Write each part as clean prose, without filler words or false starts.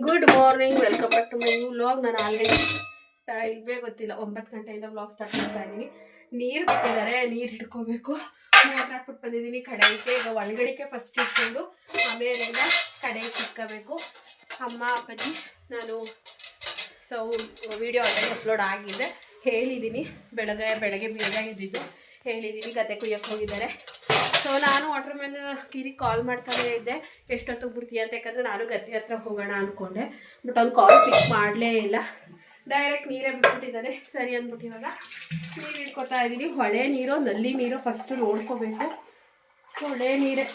Good morning, welcome back to my new vlog. ನಾನು already ಟೈಮೇ ಗೊತ್ತಿಲ್ಲ, 9 ಗಂಟೆಯಿಂದ ವ್ಲಾಗ್ ಸ್ಟಾರ್ಟ್ ಮಾಡ್ತಾ ಇದ್ದೀನಿ. ನೀರು ಬಿಟ್ಟಿದ್ದಾರೆ, ನೀರು ಹಿಡ್ಕೋಬೇಕು. ಮೋಟ್ರ್ ಹಾಕ್ಬಿಟ್ಟು ಬಂದಿದ್ದೀನಿ ಕಡೆಗೆ. ಈಗ ಒಳಗಡೆಗೆ ಫಸ್ಟ್ ಇಟ್ಕೊಂಡು ಆಮೇಲೆಲ್ಲ ಕಡೆಗೆ ಇಟ್ಕೋಬೇಕು. ಅಮ್ಮ ಅಪ್ಪಾಜಿ ನಾನು ವಿಡಿಯೋ ಆಲ್ರೆಡಿ ಅಪ್ಲೋಡ್ ಆಗಿದೆ, ಹೇಳಿದ್ದೀನಿ. ಬೆಳಗ್ಗೆ ಬೇಗ ಇದ್ದಿದ್ದು ಹೇಳಿದ್ದೀನಿ. ಗದ್ದೆ ಕುಯ್ಯಕ್ಕೆ ಹೋಗಿದ್ದಾರೆ. ಸೊ ನಾನು ವಾಟರ್ ಮ್ಯಾನ್ ಕಿರಿಗೆ ಕಾಲ್ ಮಾಡ್ತಾನೆ ಇದ್ದೆ, ಎಷ್ಟೊತ್ತಿಗೆ ಬಿಡ್ತೀಯ ಅಂತ. ಯಾಕಂದರೆ ನಾನು ಗದ್ದೆ ಹತ್ರ ಹೋಗೋಣ ಅಂದ್ಕೊಂಡೆ, ಬಟ್ ಅವ್ನು ಕಾಲ್ ಪಿಕ್ ಮಾಡಲೇ ಇಲ್ಲ. ಡೈರೆಕ್ಟ್ ನೀರೇ ಬಿಟ್ಬಿಟ್ಟಿದ್ದಾನೆ. ಸರಿ ಅಂದ್ಬಿಟ್ಟು ಇವಾಗ ನೀರು ಇಟ್ಕೊತಾ ಇದ್ದೀನಿ. ಹೊಳೆ ನೀರು ನಲ್ಲಿ ನೀರು ಫಸ್ಟು ನೋಡ್ಕೋಬೇಕು. ಹೊಳೆ ನೀರೇ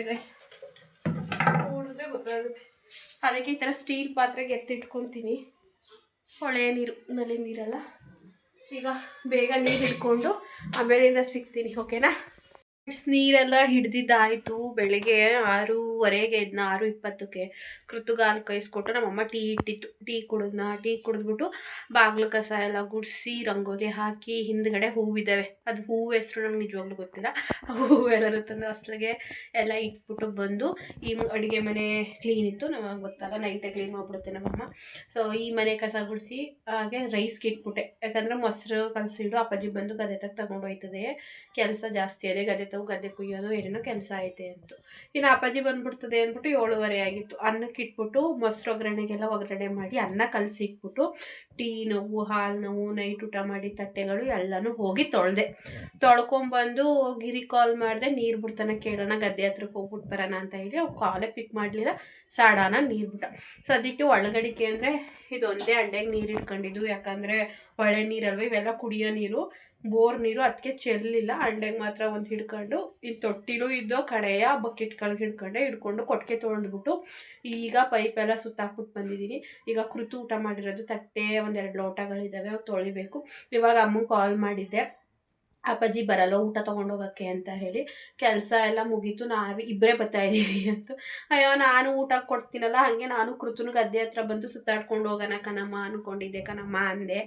ಗೈಸ್, ನೋಡಿದ್ರೆ ಗೊತ್ತಾಗುತ್ತೆ. ಅದಕ್ಕೆ ಈ ಥರ ಸ್ಟೀಲ್ ಪಾತ್ರೆಗೆ ಎತ್ತಿಟ್ಕೊತೀನಿ. ಹೊಳೆ ನೀರು, ನಲ್ಲಿ ನೀರಲ್ಲ. ಈಗ ಬೇಗ ನೀರು ಹಿಡ್ಕೊಂಡು ಆಮೇಲಿಂದ ಸಿಗ್ತೀನಿ, ಓಕೆನಾ? ನೀರೆಲ್ಲ ಹಿಡ್ದಿದ್ದಾಯಿತು. ಬೆಳಗ್ಗೆ 6:15 ಎದ್ನ, 6:20ಕ್ಕೆ ಕೃತುಗಾಲ್ ಕೈಸ್ಕೊಟ್ಟು ನಮ್ಮಮ್ಮ ಟೀ ಇಟ್ಟಿತ್ತು. ಟೀ ಕುಡಿದ್ಬಿಟ್ಟು ಬಾಗಿಲು ಕಸ ಎಲ್ಲ ಗುಡಿಸಿ ರಂಗೋಲಿ ಹಾಕಿ, ಹಿಂದ್ಗಡೆ ಹೂವಿದ್ದಾವೆ. ಅದು ಹೂವು ಹೆಸರು ನಂಗೆ ನಿಜವಾಗ್ಲೂ ಗೊತ್ತಿಲ್ಲ. ಹೂವೆಲ್ಲರೂ ತಂದು ಹೊಸ್ಲಿಗೆ ಎಲ್ಲ ಇಟ್ಬಿಟ್ಟು ಬಂದು ಈ ಅಡುಗೆ ಮನೆ ಕ್ಲೀನ್ ಇತ್ತು, ನಮಗೆ ಗೊತ್ತಲ್ಲ, ನೈಟೇ ಕ್ಲೀನ್ ಮಾಡಿಬಿಡುತ್ತೆ ನಮ್ಮಮ್ಮ. ಸೊ ಈ ಮನೆ ಕಸ ಗುಡಿಸಿ ಹಾಗೆ ರೈಸ್ಗೆ ಇಟ್ಬಿಟ್ಟೆ. ಯಾಕಂದರೆ ಮೊಸರು ಕಲಸಿಡು ಅಪ್ಪಾಜಿ ಬಂದು ಗದ್ದೆ ತಗೊಂಡು ಹೋಯ್ತದೆ. ಕೆಲಸ ಜಾಸ್ತಿ ಇದೆ, ಗದ್ದೆ ಕುಯ್ಯೋದು ಏನೇನೋ ಕೆಲಸ ಐತೆ ಅಂತು. ಇನ್ನು ಅಪ್ಪಾಜಿ ಬಂದ್ಬಿಡ್ತದೆ ಅಂದ್ಬಿಟ್ಟು 7:30 ಆಗಿತ್ತು. ಅನ್ನಕ್ಕೆ ಇಟ್ಬಿಟ್ಟು ಮೊಸರು ಒಗ್ಗರಣೆ ಮಾಡಿ ಅನ್ನ ಕಲಸಿಟ್ಬಿಟ್ಟು ಟೀ ನೋವು, ಹಾಲು ನೋವು, ನೈಟ್ ಊಟ ಮಾಡಿ ತಟ್ಟೆಗಳು ಎಲ್ಲನೂ ಹೋಗಿ ತೊಳ್ಕೊಂಬಂದು ಗಿರಿ ಕಾಲ್ ಮಾಡಿದೆ. ನೀರು ಬಿಡ್ತಾನೆ ಕೇಳೋಣ, ಗದ್ದೆ ಹತ್ರಕ್ಕೆ ಹೋಗ್ಬಿಟ್ಟು ಬರೋಣ ಅಂತ ಹೇಳಿ. ಅವ್ರು ಕಾಲೇ ಪಿಕ್ ಮಾಡಲಿಲ್ಲ. ಸಾಡಾನ ನೀರು ಬಿಟ್ಟ. ಸದ್ಯಕ್ಕೆ ಒಳಗಡಿಕೆ ಅಂದರೆ ಇದೊಂದೇ ಅಂಡೆಗೆ ನೀರು ಇಟ್ಕೊಂಡಿದ್ದು. ಯಾಕಂದರೆ ಹೊಳೆ ನೀರಲ್ವ ಇವೆಲ್ಲ, ಕುಡಿಯೋ ನೀರು, ಬೋರ್ ನೀರು. ಅದಕ್ಕೆ ಚೆಲ್ಲಿಲ್ಲ. ಅಂಡೆಗೆ ಮಾತ್ರ ಒಂದು ಹಿಡ್ಕೊಂಡು, ಇನ್ನು ತೊಟ್ಟಿಲು ಇದ್ದೋ ಕಡೆಯ ಬಕೆಟ್ಗಳಿಗೆ ಹಿಡ್ಕೊಂಡು ಕೊಟ್ಟಿಗೆ ತೊಗೊಂಡ್ಬಿಟ್ಟು ಈಗ ಪೈಪೆಲ್ಲ ಸುತ್ತಾಕ್ಬಿಟ್ಟು ಬಂದಿದ್ದೀನಿ. ಈಗ ಕೃತು ಊಟ ಮಾಡಿರೋದು ತಟ್ಟೆ 1-2 ಲೋಟಗಳಿದ್ದಾವೆ, ಅವು ತೊಳಿಬೇಕು. ಇವಾಗ ಅಮ್ಮಂಗೆ ಕಾಲ್ ಮಾಡಿದ್ದೆ, ಅಪ್ಪಾಜಿ ಬರಲ್ಲ ಊಟ ತೊಗೊಂಡೋಗೋಕ್ಕೆ ಅಂತ ಹೇಳಿ. ಕೆಲಸ ಎಲ್ಲ ಮುಗೀತು, ಇಬ್ಬರೇ ಬರ್ತಾಯಿದ್ದೀವಿ ಅಂತ. ಅಯ್ಯೋ, ನಾನು ಊಟ ಕೊಡ್ತೀನಲ್ಲ, ಹಾಗೆ ನಾನು ಕೃತುನು ಗದ್ದೆ ಹತ್ರ ಬಂದು ಸುತ್ತಾಡ್ಕೊಂಡು ಹೋಗೋಣ ಕಣಮ್ಮ ಅಂದ್ಕೊಂಡಿದ್ದೆ ಅಂದೆ.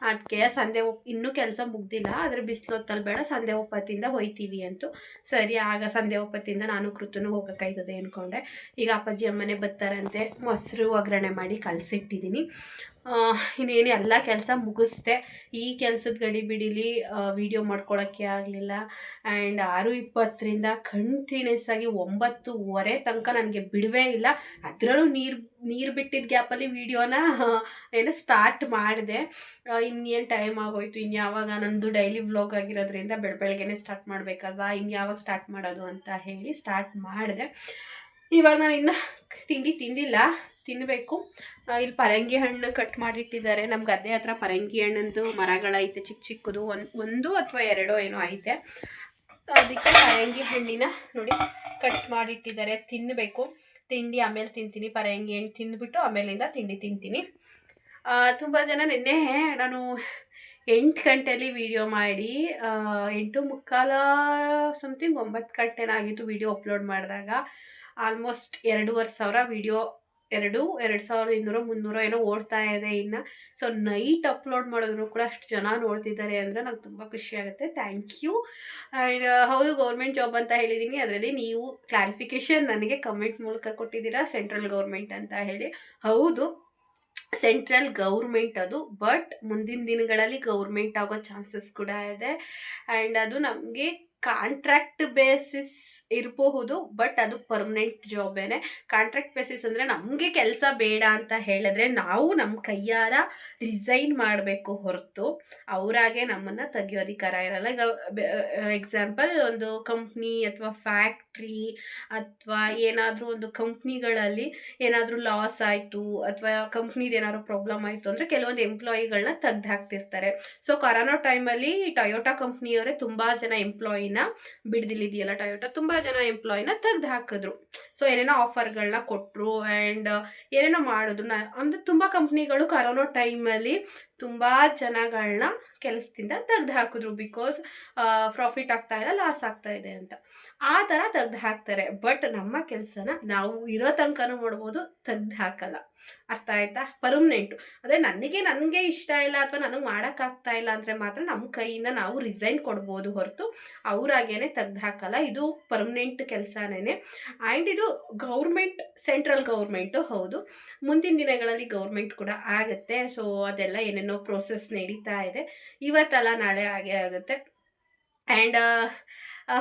ಅದಕ್ಕೆ ಸಂದೆ ಇನ್ನೂ ಕೆಲಸ ಮುಗ್ದಿಲ್ಲ, ಆದರೆ ಬಿಸಿಲು ಹೊತ್ತಲ್ಲಿ ಬೇಡ, ಸಂದೆ ಒಪ್ಪತ್ತಿಂದ ಹೋಯ್ತೀವಿ ಅಂತು. ಸರಿ, ಆಗ ಸಂದೆ ಒಪ್ಪತ್ತಿಂದ ನಾನು ಕೃತುನು ಹೋಗೋಕ್ಕಾಯ್ತದೆ ಅಂದ್ಕೊಂಡೆ. ಈಗ ಅಪ್ಪಾಜಿ ಅಮ್ಮನೇ ಬರ್ತಾರಂತೆ. ಮೊಸರು ಒಗ್ಗರಣೆ ಮಾಡಿ ಕಲಸಿಟ್ಟಿದ್ದೀನಿ. ಇನ್ನೇನು ಎಲ್ಲ ಕೆಲಸ ಮುಗಿಸ್ದೆ. ಈ ಕೆಲಸದ ಗಡಿ ಬಿಡಿಲಿ ವಿಡಿಯೋ ಮಾಡ್ಕೊಳ್ಳೋಕ್ಕೆ ಆಗಲಿಲ್ಲ. ಆ್ಯಂಡ್ 6:20ರಿಂದ ಕಂಟಿನ್ಯೂಸ್ ಆಗಿ 9:30 ತನಕ ನನಗೆ ಬಿಡುವೇ ಇಲ್ಲ. ಅದರಲ್ಲೂ ನೀರು ಬಿಟ್ಟಿದ್ದ ಗ್ಯಾಪಲ್ಲಿ ವೀಡಿಯೋನ ಸ್ಟಾರ್ಟ್ ಮಾಡಿದೆ. ಇನ್ನೇನು ಟೈಮ್ ಆಗೋಯ್ತು, ಇನ್ಯಾವಾಗ ನಂದು ಡೈಲಿ ವ್ಲಾಗ್ ಆಗಿರೋದ್ರಿಂದ ಬೆಳಗ್ಗೆನೇ ಸ್ಟಾರ್ಟ್ ಮಾಡಬೇಕಲ್ವಾ, ಇನ್ಯಾವಾಗ ಸ್ಟಾರ್ಟ್ ಮಾಡೋದು ಅಂತ ಹೇಳಿ ಸ್ಟಾರ್ಟ್ ಮಾಡಿದೆ. ಇವಾಗ ನಾನು ಇನ್ನೂ ತಿಂಡಿ ತಿಂದಿಲ್ಲ, ತಿನ್ನಬೇಕು. ಇಲ್ಲಿ ಪರಂಗಿ ಹಣ್ಣು ಕಟ್ ಮಾಡಿಟ್ಟಿದ್ದಾರೆ. ನಮ್ಮ ಗದ್ದೆ ಹತ್ರ ಪರಂಗಿ ಹಣ್ಣಂದು ಮರಗಳೈತೆ, ಚಿಕ್ಕದು, ಒಂದು ಅಥವಾ 2 ಏನೋ ಐತೆ. ಅದಕ್ಕೆ ಪರಂಗಿ ಹಣ್ಣಿನ ನೋಡಿ ಕಟ್ ಮಾಡಿಟ್ಟಿದ್ದಾರೆ, ತಿನ್ನಬೇಕು. ತಿಂಡಿ ಆಮೇಲೆ ತಿಂತೀನಿ. ಪರಂಗಿ ಹಣ್ಣು ತಿಂದ್ಬಿಟ್ಟು ಆಮೇಲಿಂದ ತಿಂಡಿ ತಿಂತೀನಿ. ತುಂಬ ಜನ ನಿನ್ನೆ ನಾನು 8 ಗಂಟೆಯಲ್ಲಿ ವೀಡಿಯೋ ಮಾಡಿ 8:45 ಸಮಥಿಂಗ್ 9 ಗಂಟೆನಾಗಿತ್ತು ವೀಡಿಯೋ ಅಪ್ಲೋಡ್ ಮಾಡಿದಾಗ. ಆಲ್ಮೋಸ್ಟ್ 2,500 ವೀಡಿಯೋ, 2,200-300 ಏನೋ ಓಡ್ತಾ ಇದೆ ಇನ್ನು. ಸೊ ನೈಟ್ ಅಪ್ಲೋಡ್ ಮಾಡಿದ್ರು ಕೂಡ ಅಷ್ಟು ಜನ ನೋಡ್ತಿದ್ದಾರೆ ಅಂದರೆ ನಂಗೆ ತುಂಬ ಖುಷಿ ಆಗುತ್ತೆ. Thank you. ಆ್ಯಂಡ್ ಹೌದು, ಗೌರ್ಮೆಂಟ್ ಜಾಬ್ ಅಂತ ಹೇಳಿದ್ದೀನಿ. ಅದರಲ್ಲಿ ನೀವು ಕ್ಲಾರಿಫಿಕೇಷನ್ ನನಗೆ ಕಮೆಂಟ್ ಮೂಲಕ ಕೊಟ್ಟಿದ್ದೀರಾ, ಸೆಂಟ್ರಲ್ ಗೌರ್ಮೆಂಟ್ ಅಂತ ಹೇಳಿ. ಹೌದು, ಸೆಂಟ್ರಲ್ ಗೌರ್ಮೆಂಟ್ ಅದು, ಬಟ್ ಮುಂದಿನ ದಿನಗಳಲ್ಲಿ ಗೌರ್ಮೆಂಟ್ ಆಗೋ ಚಾನ್ಸಸ್ ಕೂಡ ಇದೆ. ಆ್ಯಂಡ್ ಅದು ನಮಗೆ ಕಾಂಟ್ರಾಕ್ಟ್ ಬೇಸಿಸ್ ಇರಬಹುದು, ಬಟ್ ಅದು ಪರ್ಮನೆಂಟ್ ಜಾಬೇನೆ. ಕಾಂಟ್ರಾಕ್ಟ್ ಬೇಸಿಸ್ ಅಂದರೆ ನಮಗೆ ಕೆಲಸ ಬೇಡ ಅಂತ ಹೇಳಿದ್ರೆ ನಾವು ನಮ್ಮ ಕೈಯಾರ ರಿಸೈನ್ ಮಾಡಬೇಕು ಹೊರತು ಅವರಾಗೆ ನಮ್ಮನ್ನು ತೆಗಿಯೋ ಅಧಿಕಾರ ಇರಲ್ಲ. ಈಗ ಎಕ್ಸಾಂಪಲ್, ಒಂದು ಕಂಪ್ನಿ ಅಥವಾ ಫ್ಯಾಕ್ಟ್ರಿ ಅಥವಾ ಏನಾದರೂ ಒಂದು ಕಂಪ್ನಿಗಳಲ್ಲಿ ಏನಾದರೂ ಲಾಸ್ ಆಯಿತು ಅಥವಾ ಕಂಪ್ನಿದು ಏನಾದರೂ ಪ್ರಾಬ್ಲಮ್ ಆಯಿತು ಅಂದರೆ ಕೆಲವೊಂದು ಎಂಪ್ಲಾಯಿಗಳನ್ನ ತೆಗ್ದು ಹಾಕ್ತಿರ್ತಾರೆ. ಸೊ ಕೊರೋನಾ ಟೈಮಲ್ಲಿ ಟೊಯೋಟಾ ಕಂಪ್ನಿಯವರೇ ತುಂಬ ಜನ ಎಂಪ್ಲಾಯಿನ ಬಿಡ್ದಿಲ್ಲಿದೆಯಲ್ಲ, ಟೊಯೋಟಾ ತುಂಬ ಜನ ಎಂಪ್ಲಾಯಿನ ತೆಗ್ದು ಹಾಕಿದ್ರು. ಸೊ ಏನೇನೋ ಆಫರ್ಗಳನ್ನ ಕೊಟ್ಟರು ಆ್ಯಂಡ್ ಏನೇನೋ ಮಾಡಿದ್ರು. ಅಂದರೆ ತುಂಬ ಕಂಪ್ನಿಗಳು ಕರೋನಾ ಟೈಮಲ್ಲಿ ತುಂಬ ಜನಗಳನ್ನ ಕೆಲಸದಿಂದ ತೆಗ್ದು ಹಾಕಿದ್ರು. ಬಿಕಾಸ್ ಪ್ರಾಫಿಟ್ ಆಗ್ತಾ ಇಲ್ಲ, ಲಾಸ್ ಆಗ್ತಾ ಇದೆ ಅಂತ ಆ ಥರ ತೆಗ್ದು ಹಾಕ್ತಾರೆ. ಬಟ್ ನಮ್ಮ ಕೆಲಸನ ನಾವು ಇರೋ ತನಕನೂ ಮಾಡ್ಬೋದು, ತೆಗ್ದು ಹಾಕಲ್ಲ. ಅರ್ಥ ಆಯ್ತಾ? ಪರ್ಮನೆಂಟು. ಅದೇ ನನಗೆ ಇಷ್ಟ ಇಲ್ಲ ಅಥವಾ ನನಗೆ ಮಾಡೋಕ್ಕಾಗ್ತಾ ಇಲ್ಲ ಅಂದರೆ ಮಾತ್ರ ನಮ್ಮ ಕೈಯಿಂದ ನಾವು ರಿಸೈನ್ ಕೊಡ್ಬೋದು ಹೊರತು ಅವರಾಗೇನೆ ತೆಗ್ದು ಹಾಕಲ್ಲ. ಇದು ಪರ್ಮನೆಂಟ್ ಕೆಲಸನೇ. ಆ್ಯಂಡ್ ಇದು ಗೌರ್ಮೆಂಟ್, ಸೆಂಟ್ರಲ್ ಗೌರ್ಮೆಂಟು ಹೌದು. ಮುಂದಿನ ದಿನಗಳಲ್ಲಿ ಗೌರ್ಮೆಂಟ್ ಕೂಡ ಆಗುತ್ತೆ. ಸೊ ಅದೆಲ್ಲ ಏನೇನೋ ಪ್ರೋಸೆಸ್ ನಡೀತಾ ಇದೆ. ಇವತ್ತಲ್ಲ ನಾಳೆ ಆಗೇ ಆಗುತ್ತೆ. ಆ್ಯಂಡ್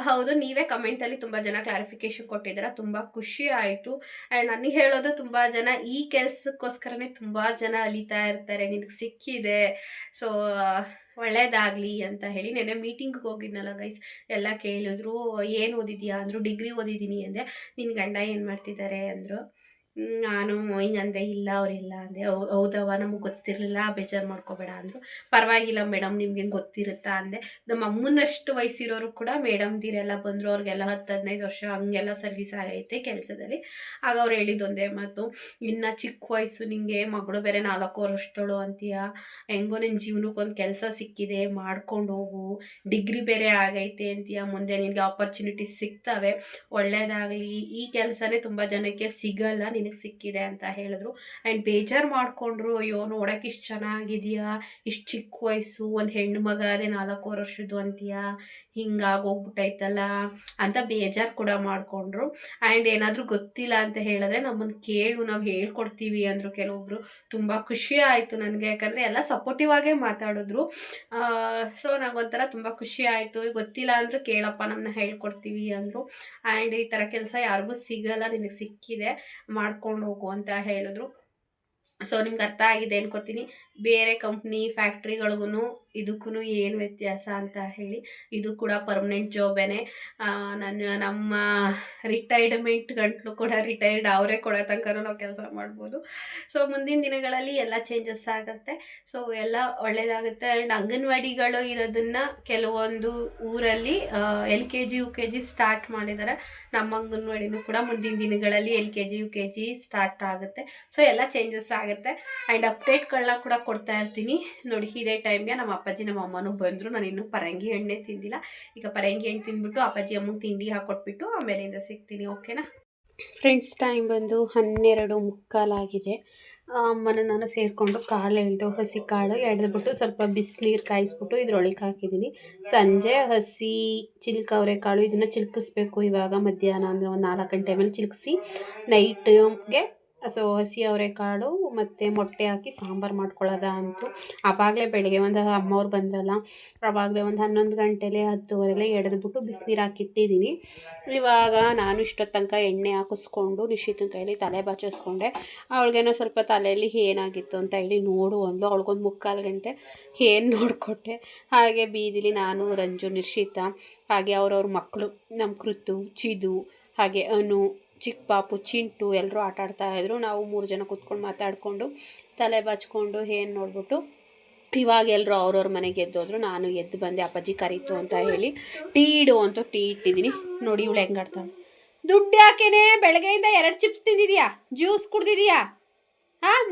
ಹೌದು, ನೀವೇ ಕಮೆಂಟಲ್ಲಿ ತುಂಬ ಜನ ಕ್ಲಾರಿಫಿಕೇಶನ್ ಕೊಟ್ಟಿದ್ದೀರ, ತುಂಬ ಖುಷಿ ಆಯಿತು. ಆ್ಯಂಡ್ ನನಗೆ ಹೇಳೋದು, ತುಂಬ ಜನ ಈ ಕೆಲಸಕ್ಕೋಸ್ಕರನೇ ತುಂಬ ಜನ ಅಲಿತಾ ಇರ್ತಾರೆ, ನಿನಗೆ ಸಿಕ್ಕಿದೆ, ಸೊ ಒಳ್ಳೇದಾಗಲಿ ಅಂತ ಹೇಳಿ. ನೆನ್ನೆ ಮೀಟಿಂಗಿಗೆ ಹೋಗಿದ್ನಲ್ಲ ಗೈಸ್, ಎಲ್ಲ ಕೇಳಿದ್ರು, ಏನು ಓದಿದ್ಯಾ ಅಂದರು. ಡಿಗ್ರಿ ಓದಿದ್ದೀನಿ ಅಂದೆ. ನಿನ್ನ ಗಂಡ ಏನು ಮಾಡ್ತಿದ್ದಾರೆ ಅಂದರು. ನಾನು ಹಿಂಗಂದೆ, ಇಲ್ಲ ಅವರಿಲ್ಲ ಅಂದೆ. ಹೌದವ, ನಮಗೆ ಗೊತ್ತಿರಲಿಲ್ಲ, ಬೇಜಾರು ಮಾಡ್ಕೋಬೇಡ ಅಂದರು. ಪರವಾಗಿಲ್ಲ ಮೇಡಮ್, ನಿಮ್ಗೆ ಗೊತ್ತಿರುತ್ತಾ ಅಂದೆ. ನಮ್ಮ ಅಮ್ಮನಷ್ಟು ವಯಸ್ಸಿರೋರು ಕೂಡ ಮೇಡಮ್ದಿರೆಲ್ಲ ಬಂದರು, ಅವ್ರಿಗೆಲ್ಲ 10-15 ವರ್ಷ ಹಂಗೆಲ್ಲ ಸರ್ವಿಸ್ ಆಗೈತೆ ಕೆಲಸದಲ್ಲಿ. ಆಗ ಅವ್ರು ಹೇಳಿದ್ದೊಂದೇ ಮಾತು, ಇನ್ನು ಚಿಕ್ಕ ವಯಸ್ಸು, ನಿಮಗೆ ಮಗಳು ಬೇರೆ 4 ವರ್ಷದಳು ಅಂತೀಯ, ಹೆಂಗೋ ನಿನ್ನ ಜೀವನಕ್ಕೊಂದು ಕೆಲಸ ಸಿಕ್ಕಿದೆ, ಮಾಡ್ಕೊಂಡು ಹೋಗು, ಡಿಗ್ರಿ ಬೇರೆ ಆಗೈತೆ ಅಂತೀಯ, ಮುಂದೆ ನಿನಗೆ ಆಪರ್ಚುನಿಟೀಸ್ ಸಿಗ್ತವೆ, ಒಳ್ಳೇದಾಗಲಿ. ಈ ಕೆಲಸನೇ ತುಂಬ ಜನಕ್ಕೆ ಸಿಗಲ್ಲ, ನಿನಗೆ ಸಿಕ್ಕಿದೆ ಅಂತ ಹೇಳಿದ್ರು. ಆ್ಯಂಡ್ ಬೇಜಾರು ಮಾಡಿಕೊಂಡ್ರು, ಅಯ್ಯೋ ನೋಡೋಕೆ ಇಷ್ಟು ಚೆನ್ನಾಗಿದೆಯಾ, ಇಷ್ಟು ಚಿಕ್ಕ ವಯಸ್ಸು, ಒಂದು ಹೆಣ್ಣು ಮಗ ಅದೇ 4 ವರ್ಷದ್ದು ಅಂತೀಯ, ಹಿಂಗಾಗೋಗ್ಬಿಟ್ಟೈತಲ್ಲ ಅಂತ ಬೇಜಾರು ಕೂಡ ಮಾಡಿಕೊಂಡ್ರು. ಆ್ಯಂಡ್ ಏನಾದರೂ ಗೊತ್ತಿಲ್ಲ ಅಂತ ಹೇಳಿದ್ರೆ ನಮ್ಮನ್ನು ಕೇಳು, ನಾವು ಹೇಳ್ಕೊಡ್ತೀವಿ ಅಂದರು ಕೆಲವೊಬ್ಬರು. ತುಂಬ ಖುಷಿ ಆಯಿತು ನನಗೆ, ಯಾಕಂದರೆ ಎಲ್ಲ ಸಪೋರ್ಟಿವ್ ಆಗೇ ಮಾತಾಡಿದ್ರು. ಸೊ ನನಗೊಂಥರ ತುಂಬ ಖುಷಿ ಆಯಿತು. ಗೊತ್ತಿಲ್ಲ ಅಂದರೂ ಕೇಳಪ್ಪ, ನಮ್ಮನ್ನ ಹೇಳ್ಕೊಡ್ತೀವಿ ಅಂದರು. ಆ್ಯಂಡ್ ಈ ಥರ ಕೆಲಸ ಯಾರಿಗೂ ಸಿಗಲ್ಲ, ನಿನಗೆ ಸಿಕ್ಕಿದೆ, ಮಾಡ್ಕೊಂಡು ಹೋಗು ಅಂತ ಹೇಳಿದ್ರು. ಸೊ ನಿಮ್ಗೆ ಅರ್ಥ ಆಗಿದೆ ಅನ್ಕೋತೀನಿ. ಬೇರೆ ಕಂಪ್ನಿ ಫ್ಯಾಕ್ಟ್ರಿಗಳಿಗೂ ಇದಕ್ಕೂ ಏನು ವ್ಯತ್ಯಾಸ ಅಂತ ಹೇಳಿ. ಇದು ಕೂಡ ಪರ್ಮನೆಂಟ್ ಜಾಬೇನೆ. ನಮ್ಮ ರಿಟೈರ್ಡ್ಮೆಂಟ್ ಗಂಟಲು ಕೂಡ ರಿಟೈರ್ಡ್ ಅವರೇ ಕೊಡೋ ತನಕ ನಾವು ಕೆಲಸ ಮಾಡ್ಬೋದು. ಸೊ ಮುಂದಿನ ದಿನಗಳಲ್ಲಿ ಎಲ್ಲ ಚೇಂಜಸ್ ಆಗುತ್ತೆ. ಸೊ ಎಲ್ಲ ಒಳ್ಳೆಯದಾಗುತ್ತೆ. ಆ್ಯಂಡ್ ಅಂಗನವಾಡಿಗಳು ಇರೋದನ್ನು ಕೆಲವೊಂದು ಊರಲ್ಲಿ LKG UKG ಸ್ಟಾರ್ಟ್ ಮಾಡಿದ್ದಾರೆ. ನಮ್ಮ ಅಂಗನವಾಡಿನೂ ಕೂಡ ಮುಂದಿನ ದಿನಗಳಲ್ಲಿ LKG UKG ಸ್ಟಾರ್ಟ್ ಆಗುತ್ತೆ. ಸೊ ಎಲ್ಲ ಚೇಂಜಸ್ ಆಗುತ್ತೆ. ಆ್ಯಂಡ್ ಅಪ್ಡೇಟ್ಗಳನ್ನ ಕೂಡ ಕೊಡ್ತಾ ಇರ್ತೀನಿ ನೋಡಿ. ಇದೇ ಟೈಮ್ಗೆ ನಮ್ಮ ಅಪ್ಪಾಜಿ ನಮ್ಮ ಅಮ್ಮನೂ ಬಂದರು. ನಾನು ಇನ್ನೂ ಪರಂಗಿ ಹಣ್ಣೆ ತಿಂದಿಲ್ಲ. ಈಗ ಪರಂಗಿ ಹಣ್ಣು ತಿಂದ್ಬಿಟ್ಟು ಅಪ್ಪಾಜಿ ಅಮ್ಮಗೆ ತಿಂಡಿ ಹಾಕ್ಕೊಟ್ಬಿಟ್ಟು ಆಮೇಲಿಂದ ಸಿಗ್ತೀನಿ, ಓಕೆನಾ ಫ್ರೆಂಡ್ಸ್? ಟೈಮ್ ಬಂದು 12:45 ಅಮ್ಮನ ನಾನು ಸೇರಿಕೊಂಡು ಕಾಳು ಎಳೆದು, ಹಸಿ ಕಾಳು ಎಳೆದ್ಬಿಟ್ಟು ಸ್ವಲ್ಪ ಬಿಸಿನೀರು ಕಾಯಿಸ್ಬಿಟ್ಟು ಇದ್ರೊಳಗೆ ಹಾಕಿದ್ದೀನಿ. ಸಂಜೆ ಹಸಿ ಚಿಲ್ಕವರೆ ಕಾಳು ಇದನ್ನು ಚಿಲ್ಕಿಸ್ಬೇಕು. ಇವಾಗ ಮಧ್ಯಾಹ್ನ ಅಂದರೆ ಒಂದು 4 ಗಂಟೆ ಮೇಲೆ ಚಿಲ್ಕಿಸಿ ನೈಟ್ಗೆ ಸೊ ಹಸಿ ಅವರೆಕಾಳು ಮತ್ತು ಮೊಟ್ಟೆ ಹಾಕಿ ಸಾಂಬಾರು ಮಾಡ್ಕೊಳ್ಳೋದ ಅಂತು. ಆವಾಗಲೇ ಬೆಳಗ್ಗೆ ಒಂದು ಅಮ್ಮವ್ರು ಬಂದ್ರಲ್ಲ, ಆವಾಗಲೇ ಒಂದು 11 ಗಂಟೆಲೆ 10:15 ಎಡೆದ್ಬಿಟ್ಟು ಬಿಸಿನೀರು ಹಾಕಿಟ್ಟಿದ್ದೀನಿ. ಇವಾಗ ನಾನು ಇಷ್ಟೊತ್ತು ತನಕ ಎಣ್ಣೆ ಹಾಕಿಸ್ಕೊಂಡು ನಿಶಿತನ ಕೈಲಿ ತಲೆ ಬಾಚಿಸ್ಕೊಂಡೆ. ಅವಳಿಗೇನೋ ಸ್ವಲ್ಪ ತಲೆಯಲ್ಲಿ ಏನಾಗಿತ್ತು ಅಂತ ಹೇಳಿ ನೋಡು ಅಂದ್ಲು. ಅವಳಿಗೊಂದು 3/4 ಗಂಟೆ ಏನು ನೋಡಿಕೊಟ್ಟೆ. ಹಾಗೆ ಬೀದಿಲಿ ನಾನು, ರಂಜು, ನಿಶಿತ, ಹಾಗೆ ಅವ್ರವ್ರ ಮಕ್ಕಳು, ನಮ್ಮ ಕೃತು, ಚಿದು, ಹಾಗೆ ಅನು, ಚಿಕ್ಕ ಪಾಪು, ಚಿಂಟು ಎಲ್ಲರೂ ಆಟ ಆಡ್ತಾಯಿದ್ರು. ನಾವು 3 ಜನ ಕೂತ್ಕೊಂಡು ಮಾತಾಡಿಕೊಂಡು ತಲೆ ಬಾಚ್ಕೊಂಡು ಏನು ನೋಡ್ಬಿಟ್ಟು ಇವಾಗ ಎಲ್ಲರೂ ಅವ್ರವ್ರ ಮನೆಗೆ ಎದ್ದೋದ್ರು. ನಾನು ಎದ್ದು ಬಂದೆ, ಅಪ್ಪಾಜಿ ಕರೀತು ಅಂತ ಹೇಳಿ ಟೀ ಇಡು ಅಂತ ಟೀ ಇಟ್ಟಿದ್ದೀನಿ. ನೋಡಿ ಇವಳು ಹೆಂಗೆ ಆಡ್ತಾಳೆ. ದುಡ್ಡು ಯಾಕೆನೆ ಬೆಳಗ್ಗೆಯಿಂದ 2 ಚಿಪ್ಸ್ ತಿಂದಿದ್ಯಾ, ಜ್ಯೂಸ್ ಕುಡ್ದಿದ್ಯಾ,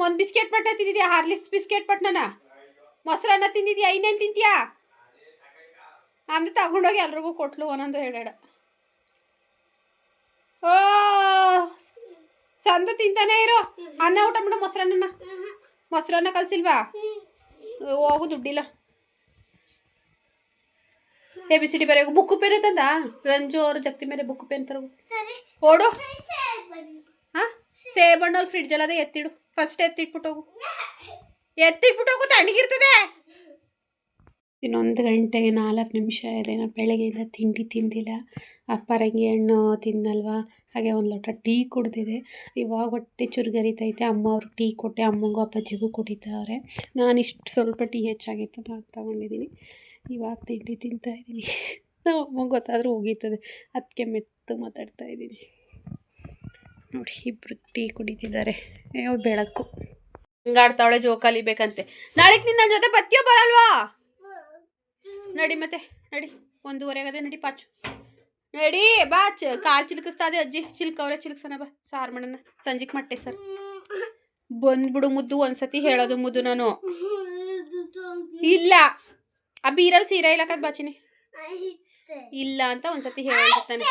ಒಂದು ಬಿಸ್ಕೆಟ್ ಪಟ್ನ ತಿಂದಿದ್ಯಾ, ಹಾರ್ಲಿಕ್ಸ್ ಬಿಸ್ಕೆಟ್ ಪಟ್ನನ, ಮೊಸರನ್ನ ತಿಂದಿದ್ಯಾ, ಇನ್ನೇನು ತಿಂತೀಯಾ? ಆಮೇಲೆ ತಗೊಂಡೋಗಿ ಎಲ್ರಿಗೂ ಕೊಟ್ಲು ಒಂದೊಂದು ಹೇಳಾಡ. ಓ ಸಂದು ತಿಂತಾನೆ ಇರು. ಅನ್ನ ಊಟ ಮಾಡು, ಮೊಸರನ್ನ ಕಲ್ಸಿಲ್ವಾ? ಹೋಗು, ದುಡ್ಡಿಲ್ಲ. ABCD ಬರೆಯೋಗು. ಬುಕ್ಕು ಪೇನ್ ತಂದ ರಂಜು ಅವರು ಜಗ್ತಿ ಮೇಲೆ ಬುಕ್ಕು ಪೇನ್ ತರೋ ಓಡು. ಸೇಬಣ್ಣಲ್ಲಿ ಫ್ರಿಡ್ಜಲ್ಲಿ ಅದೇ ಎತ್ತಿಡು. ಫಸ್ಟ್ ಎತ್ತಿಟ್ಬಿಟ್ಟು ಹೋಗು, ತಣ್ಣಗಿರ್ತದೆ. ಇನ್ನೊಂದು ಗಂಟೆಗೆ 4 ನಿಮಿಷ ಇದೆ. ನಾನು ಬೆಳಗ್ಗೆಯಿಂದ ತಿಂಡಿ ತಿಂದಿಲ್ಲ. ಪರಂಗಿ ಹಣ್ಣು ತಿನ್ನಲ್ವಾ, ಹಾಗೆ ಒಂದು ಲೋಟ ಟೀ ಕುಡ್ದಿದೆ. ಇವಾಗ ಹೊಟ್ಟೆ ಚುರುಗರಿತೈತೆ. ಅಮ್ಮ ಅವ್ರಿಗೆ ಟೀ ಕೊಟ್ಟೆ, ಅಮ್ಮಂಗೂ ಅಪ್ಪಾಜಿಗೂ ಕುಡಿತಾವ್ರೆ. ನಾನು ಇಷ್ಟು ಸ್ವಲ್ಪ ಟೀ ಹೆಚ್ಚಾಗಿತ್ತು, ನಾನು ತಗೊಂಡಿದ್ದೀನಿ. ಇವಾಗ ತಿಂಡಿ ತಿಂತಾಯಿದ್ದೀನಿ. ನಮ್ಮ ಅಮ್ಮಂಗೆ ಗೊತ್ತಾದರೂ ಹೋಗಿರ್ತದೆ, ಅದಕ್ಕೆ ಮೆತ್ತು ಮಾತಾಡ್ತಾಯಿದ್ದೀನಿ. ನೋಡಿ ಇಬ್ಬರು ಟೀ ಕುಡಿತಿದ್ದಾರೆ. ಬೆಳಕು ಹಿಂಗಾಡ್ತಾವಳೆ, ಜೋಕಾಲಿ ಬೇಕಂತೆ. ನಾಳೆಗೆ ನಿನ್ನ ಜೊತೆ ಬತ್ತಿಯೋ ಬರಲ್ವಾ? ನಡಿ ಮತ್ತೆ ನಡಿ, 1:15 ನಡಿ ಪಾಚು, ನಡಿ ಬಾಚ್. ಕಾಲು ಚಿಲ್ಕಿಸ್ತಾ ಇದೆ ಅಜ್ಜಿ. ಚಿಲ್ಕವ್ರೆ, ಚಿಲ್ಕ್ಸನ ಬಾ, ಸಾರು ಮಾಡೋಣ ಸಂಜೆಗೆ. ಮಟ್ಟೆ ಸರ್ ಬಂದ್ಬಿಡು ಮುದ್ದು. ಒಂದ್ಸತಿ ಹೇಳೋದು ಮುದ್ದು ನಾನು. ಇಲ್ಲ ಆ ಬೀರಲ್ಲಿ ಸೀರೆ ಇಲ್ಲಕದ್ ಬಾಚಿನಿ ಇಲ್ಲ ಅಂತ ಒಂದ್ಸತಿ ಹೇಳಿರ್ತಾನೆ.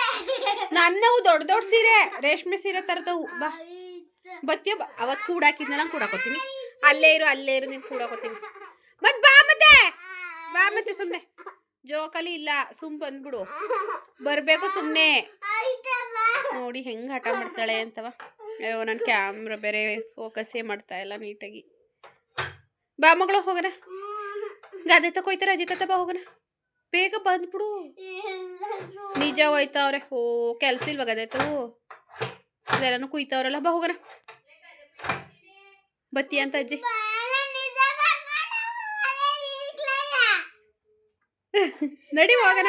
ನನ್ನವು ದೊಡ್ಡ ದೊಡ್ಡ ಸೀರೆ ರೇಷ್ಮೆ ಸೀರೆ ತರದವು. ಬಾ ಬತ್ತಿಯೋ ಬಾ. ಅವತ್ತು ಕೂಡಾಕಿದ್ನಲ್ಲ ಕೂಡಾಕೋತೀನಿ. ಅಲ್ಲೇ ಇರು ನೀನು ಕೂಡಾಕೋತೀನಿ. ಬಾ ಮತ್ತೆ ಸುಮ್ಮನೆ ಜೋಕಲಿ ಇಲ್ಲ ಬಂದ್ಬಿಡು. ಬರಬೇಕು ಸುಮ್ಮನೆ. ನೋಡಿ ಹೆಂಗೆ ಹಠ ಮಾಡ್ತಾಳೆ ಅಂತವ. ಅಯ್ಯೋ ನನ್ನ ಕ್ಯಾಮ್ರಾ ಬೇರೆ ಫೋಕಸ್ಸೇ ಮಾಡ್ತಾ ಇಲ್ಲ ನೀಟಾಗಿ. ಬಾ ಮಗಳು ಹೋಗೋಣ. ಗಾದೆ ತಗೋಯ್ತಾರೆ ಅಜ್ಜಿ ತಾತ. ಬಾ ಹೋಗೋಣ ಬೇಗ ಬಂದ್ಬಿಡು. ನಿಜ ಹೋಯ್ತಾವ್ರೆ. ಕೆಲ್ಸ ಇಲ್ವ ಗದೆತು ಅದೆಲ್ಲನೂ ಕುಯ್ತಾವ್ರಲ್ಲ. ಬಾ ಹೋಗೋಣ. ಬತ್ತಿ ಅಂತ ಅಜ್ಜಿ. ನಡಿ ಹೋಗೋಣ.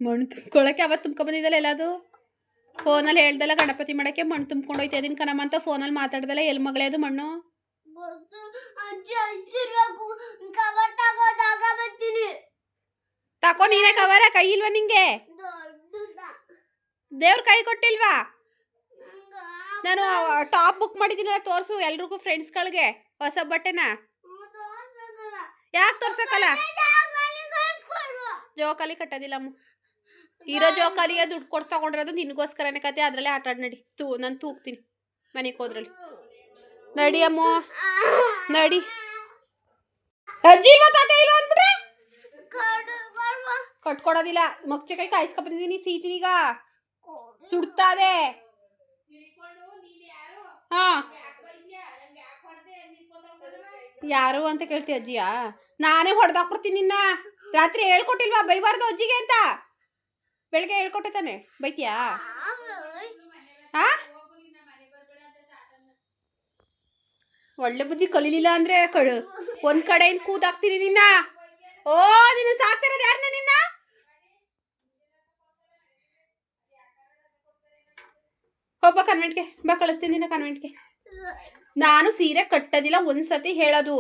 ಮಣ್ಣು ತುಂಬ್ಕೊಳಕ್ಕೆ ಅವತ್ತು ತುಂಬ್ಕೊಂಬಂದಿದ್ದಲ್ಲ ಎಲ್ಲದು. ಫೋನಲ್ಲಿ ಹೇಳ್ದಲ್ಲ ಗಣಪತಿ ಮಾಡೋಕ್ಕೆ ಮಣ್ಣು ತುಂಬ್ಕೊಂಡು ಹೋಯ್ತಾ ಇದೀನಿ ಕಣಮ್ಮ ಅಂತ ಫೋನಲ್ಲಿ ಮಾತಾಡ್ದಲ್ಲ. ಎಲ್ಲಿ ಮಗಳೇ ಅದು ಮಣ್ಣು? ತಕೋ ನೀನೇ ಕವರ. ಕೈ ಇಲ್ವಾ ನಿಂಗೆ? ದೇವ್ರ ಕೈ ಕೊಟ್ಟಿಲ್ವಾ? ನಾನು ಟಾಪ್ ಬುಕ್ ಮಾಡಿದ್ದೀನಲ್ಲ, ತೋರಿಸು ಎಲ್ರಿಗೂ ಫ್ರೆಂಡ್ಸ್ಗಳಿಗೆ ಹೊಸ ಬಟ್ಟೆನ. ಯಾಕೆ ತೋರ್ಸಕ್ಕಲ್ಲ? ಜೋಕಾಲಿ ಕಟ್ಟೋದಿಲ್ಲ ಅಮ್ಮ. ಇರೋ ಜೋಕಾಲಿಗೆ ದುಡ್ಡು ಕೊಟ್ಟು ತಗೊಂಡಿರೋದು ನಿನಗೋಸ್ಕರನೇ ಕತೆ. ಅದರಲ್ಲೇ ಆಟ ಆಡಿ ನಡಿ. ನಾನು ತೂಗ್ತೀನಿ ಮನೆಗೆ ಹೋದ್ರಲ್ಲಿ. ನಡಿ ಅಮ್ಮ ನಡಿ. ಅಜ್ಜಿ ಗೊತ್ತಾತೆ ಇಲ್ಲ ಅಂದ್ಬಿಟ್ರೆ ಕಟ್ಕೊಡೋದಿಲ್ಲ. ಮೊಗ್ಚೆಕಾಯಿ ಕಾಯಿಸ್ಕೊಬಂದಿದ್ದೀನಿ ಸೀತಿನೀಗ. ಸುಡ್ತಾದೆ. ಹಾ ಯಾರು ಅಂತ ಕೇಳ್ತಿ ಅಜ್ಜಿಯಾ? ನಾನೇ ಹೊಡೆದಾಕ್ಬಿಡ್ತೀನಿ ನಿನ್ನ. ರಾತ್ರಿ ಹೇಳ್ಕೊಟ್ಟಿಲ್ವಾ ಬೈಬಾರ್ದು ಅಜ್ಜಿಗೆ ಅಂತ? ಬೆಳಗ್ಗೆ ಹೇಳ್ಕೊಟ್ಟೆ ತಾನೆ. ಬೈತೀಯಾ? ಹಾ ಒಳ್ಳೆ ಬುದ್ಧಿ ಕಲೀಲಿಲ್ಲ ಅಂದ್ರೆ ಒಂದ್ ಕಡೆಯಿಂದ ಕೂದಾಕ್ತೀನಿ ನಿನ್ನ. ಓ ನಿನ್ನ ಸಾಕ್ತಿರೋದು ಯಾರನ್ನ ನಿನ್ನ? ಹೋಗ್ಬಾ ಕಾನ್ವೆಂಟ್ಗೆ. ಬಾ ಕಳಿಸ್ತೀನಿ ನಿನ್ನ ಕಾನ್ವೆಂಟ್ಗೆ. ನಾನು ಸೀರೆ ಕಟ್ಟೋದಿಲ್ಲ ಒಂದ್ಸತಿ ಹೇಳೋದು.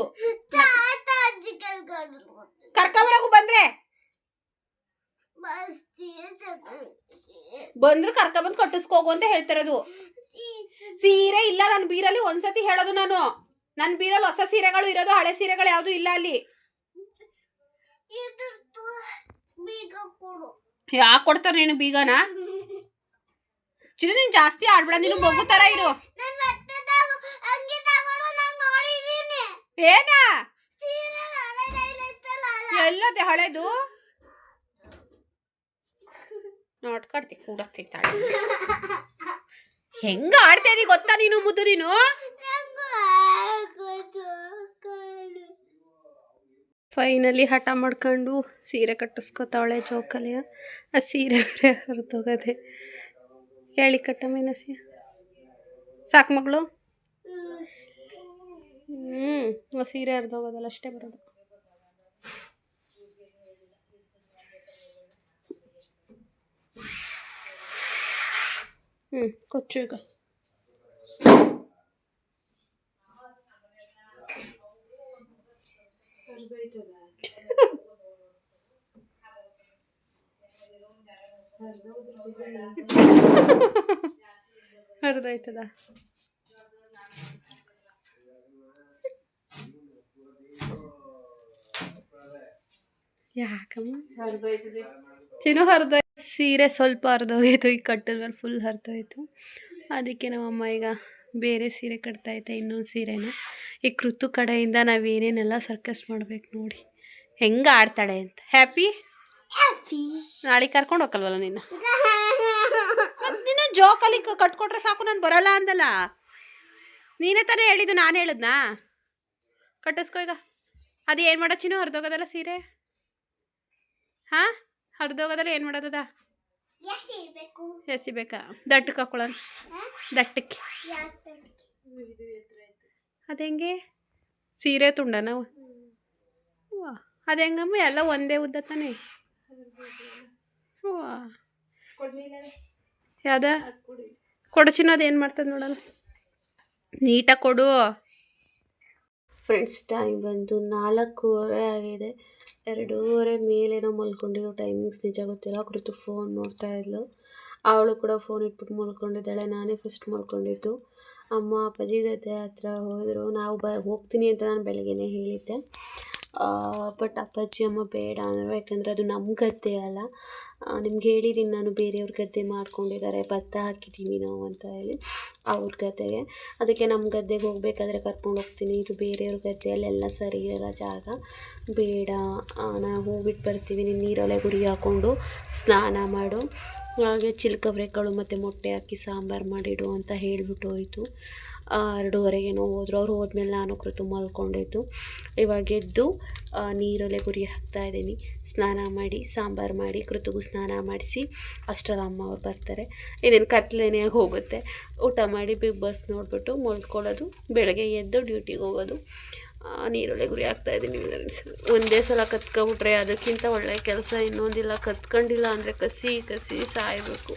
ಕರ್ಕೊಂಬರಕು ಬಂದ್ರೆ ಕರ್ಕೊಂಬಂದು ಕಟ್ಟಿಸ್ಕೋಗು ಅಂತ ಹೇಳ್ತಿರೋದು. ಸೀರೆ ಇಲ್ಲ ನನ್ನ ಬೀರಲ್ಲಿ ಒಂದ್ಸತಿ ಹೇಳೋದು ನಾನು. ನನ್ನ ಬೀರಲ್ಲಿ ಹೊಸ ಸೀರೆಗಳು ಇರೋದು, ಹಳೆ ಸೀರೆಗಳು ಯಾವುದು ಇಲ್ಲ ಅಲ್ಲಿ. ಯಾಕೆ ಕೊಡ್ತಾರೆ ನೀನು ಬೀಗನ? ಚಿನ್ನ ನೀನು ಜಾಸ್ತಿ ಆಡ್ಬೇಡ. ನೀನು ಮಗು ತರ ಇರು. ಏನಾ ಎಲ್ಲದೆ ಹಳೇದು ನೋಡ್ಕೊಡ್ತಿ ಕೂಡಾಕ್ತೀನಿ ತಾಳಿ. ಹೆಂಗ ಆಡ್ತಾ ಇದೀ ಗೊತ್ತಾ ನೀನು ಮುದ್ದು? ನೀನು ಫೈನಲಿ ಹಠ ಮಾಡ್ಕೊಂಡು ಸೀರೆ ಕಟ್ಟಿಸ್ಕೊತಾವಳೆ ಜೋಕಲಿಯ. ಆ ಸೀರೆ ಬೇರೆ ಹರಿದೋಗದೆ. ಕೇಳಿ ಕಟ್ಟ ಮೀನಸಿ ಸಾಕು ಮಗಳು. ಆ ಸೀರೆ ಹರಿದೋಗೋದಲ್ಲ ಅಷ್ಟೇ ಬರೋದು. ಕೊಚ್ಚು ಈಗ. ಹರಿದೋಯ್ತದ. ಯಾಕಮ್ಮ ಹರಿದೋಯ್ತದೆ ಚಿನ್ನು? ಹರಿದೋಯ್ತು ಸೀರೆ. ಸ್ವಲ್ಪ ಹರಿದೋಗಿತ್ತು. ಈಗ ಕಟ್ಟಿದ ಮೇಲೆ ಫುಲ್ ಹರಿದೋಯ್ತು. ಅದಕ್ಕೆ ನಮ್ಮಮ್ಮ ಈಗ ಬೇರೆ ಸೀರೆ ಕಟ್ತಾಯಿದ್ದೆ, ಇನ್ನೊಂದು ಸೀರೆನ. ಈ ಕೃತು ಕಡೆಯಿಂದ ನಾವೇನೇನೆಲ್ಲ ಸರ್ಕಸ್ ಮಾಡ್ಬೇಕು ನೋಡಿ ಹೆಂಗೆ ಆಡ್ತಾಳೆ ಅಂತ. ಹ್ಯಾಪಿ ನಾಳೆ ಕರ್ಕೊಂಡು ಹೋಗಲ್ವಲ್ಲ ನಿನ್ನ? ನೀನು ಜೋಕಲ್ಲಿ ಕಟ್ಕೊಟ್ರೆ ಸಾಕು, ನಾನು ಬರಲ್ಲ ಅಂದಲ್ಲ. ನೀನೇ ತಾನೇ ಹೇಳಿದ್ದು, ನಾನು ಹೇಳಿದ್ನಾ? ಕಟ್ಟಿಸ್ಕೊ ಈಗ. ಅದು ಏನು ಮಾಡೋ ಚಿನ್ನು? ಹರಿದೋಗೋದಲ್ಲ ಸೀರೆ. ಹಾಂ ಹರಿದೋಗೋದಲ್ಲ ಏನು ಮಾಡೋದದ? ಎಸಿಬೇಕಾ? ದಟ್ಟಕ್ಕೆ ಹಾಕೊಳ್ಳೋಣ. ದಟ್ಟಕ್ಕೆ ಅದೆಂಗೆ? ಸೀರೆ ತುಂಡ ನಾವು ಅದೆಂಗಮ್ಮ? ಎಲ್ಲ ಒಂದೇ ಉದ್ದ ತಾನೆ. ಯಾವ್ದ ಕೊಡು ಚಿನ್ನೋದು ಏನು ಮಾಡ್ತದೆ ನೋಡೋಣ. ನೀಟಾಗಿ ಕೊಡು. ಫ್ರೆಂಡ್ಸ್ ಟೈಮ್ ಬಂದು 4:15 ಆಗಿದೆ. 2:30 ಮೇಲೇನೋ ಮಲ್ಕೊಂಡಿರೋ. ಟೈಮಿಂಗ್ಸ್ ನಿಜ ಗೊತ್ತಿಲ್ಲ. ಕೃತು ಫೋನ್ ನೋಡ್ತಾ ಇದ್ಲು. ಅವಳು ಕೂಡ ಫೋನ್ ಇಟ್ಬಿಟ್ಟು ಮಲ್ಕೊಂಡಿದ್ದಾಳೆ. ನಾನೇ ಫಸ್ಟ್ ಮಲ್ಕೊಂಡಿದ್ದು. ಅಮ್ಮ ಅಪ್ಪಾಜಿ ಗದ್ದೆ ಹತ್ರ ಹೋದರು. ನಾವು ಹೋಗ್ತೀನಿ ಅಂತ ನಾನು ಬೆಳಗ್ಗೆನೇ ಹೇಳಿದ್ದೆ. ಬಟ್ ಅಪ್ಪಾಜಿ ಅಮ್ಮ ಬೇಡ ಅಂದರು. ಯಾಕಂದರೆ ಅದು ನಮ್ಮ ಗದ್ದೆ ಅಲ್ಲ, ನಿಮ್ಗೆ ಹೇಳಿದ್ದೀನಿ ನಾನು, ಬೇರೆಯವ್ರ ಗದ್ದೆ ಮಾಡ್ಕೊಂಡಿದ್ದಾರೆ, ಭತ್ತ ಹಾಕಿದ್ದೀವಿ ನಾವು ಅಂತ ಹೇಳಿ ಅವ್ರ ಗದ್ದೆಗೆ. ಅದಕ್ಕೆ ನಮ್ಮ ಗದ್ದೆಗೆ ಹೋಗಬೇಕಾದ್ರೆ ಕರ್ಕೊಂಡು ಹೋಗ್ತೀನಿ, ಇದು ಬೇರೆಯವ್ರ ಗದ್ದೆ, ಅಲ್ಲೆಲ್ಲ ಸರಿ ಇರಲ್ಲ ಜಾಗ, ಬೇಡ ನಾವು ಹೋಗ್ಬಿಟ್ಟು ಬರ್ತೀವಿ, ನೀನು ನೀರಲ್ಲೇ ಗುಡಿ ಹಾಕ್ಕೊಂಡು ಸ್ನಾನ ಮಾಡು, ಹಾಗೆ ಚಿಲ್ಕವ್ರೆಕಾಳು ಮತ್ತು ಮೊಟ್ಟೆ ಹಾಕಿ ಸಾಂಬಾರು ಮಾಡಿಡು ಅಂತ ಹೇಳಿಬಿಟ್ಟು ಹೋಯಿತು. 2:30ಗೇನೋ ಹೋದರು. ಅವ್ರು ಹೋದ್ಮೇಲೆ ನಾನು ಕೃತು ಮಲ್ಕೊಂಡಿದ್ದು. ಇವಾಗ ಎದ್ದು ನೀರಲ್ಲೇ ಗುರಿ ಹಾಕ್ತಾಯಿದ್ದೀನಿ. ಸ್ನಾನ ಮಾಡಿ ಸಾಂಬಾರು ಮಾಡಿ ಕೃತುಗೂ ಸ್ನಾನ ಮಾಡಿಸಿ ಅಷ್ಟರಲ್ಲಿ ಅಮ್ಮ ಅವ್ರು ಬರ್ತಾರೆ. ಇನ್ನೇನು ಕತ್ಲೇನೇ ಹೋಗುತ್ತೆ. ಊಟ ಮಾಡಿ ಬಿಗ್ ಬಾಸ್ ನೋಡಿಬಿಟ್ಟು ಮಲ್ಕೊಳ್ಳೋದು, ಬೆಳಗ್ಗೆ ಎದ್ದು ಡ್ಯೂಟಿಗೆ ಹೋಗೋದು. ನೀರೊಳ್ಳೆ ಗುರಿ ಹಾಕ್ತಾಯಿದ್ದೀನಿ. ಒಂದೇ ಸಲ ಕತ್ಕೊಬಿಟ್ರೆ ಅದಕ್ಕಿಂತ ಒಳ್ಳೆಯ ಕೆಲಸ ಇನ್ನೊಂದಿಲ್ಲ. ಕತ್ಕೊಂಡಿಲ್ಲ ಅಂದರೆ ಕಸಿ ಕಸಿ ಸಾಯಬೇಕು.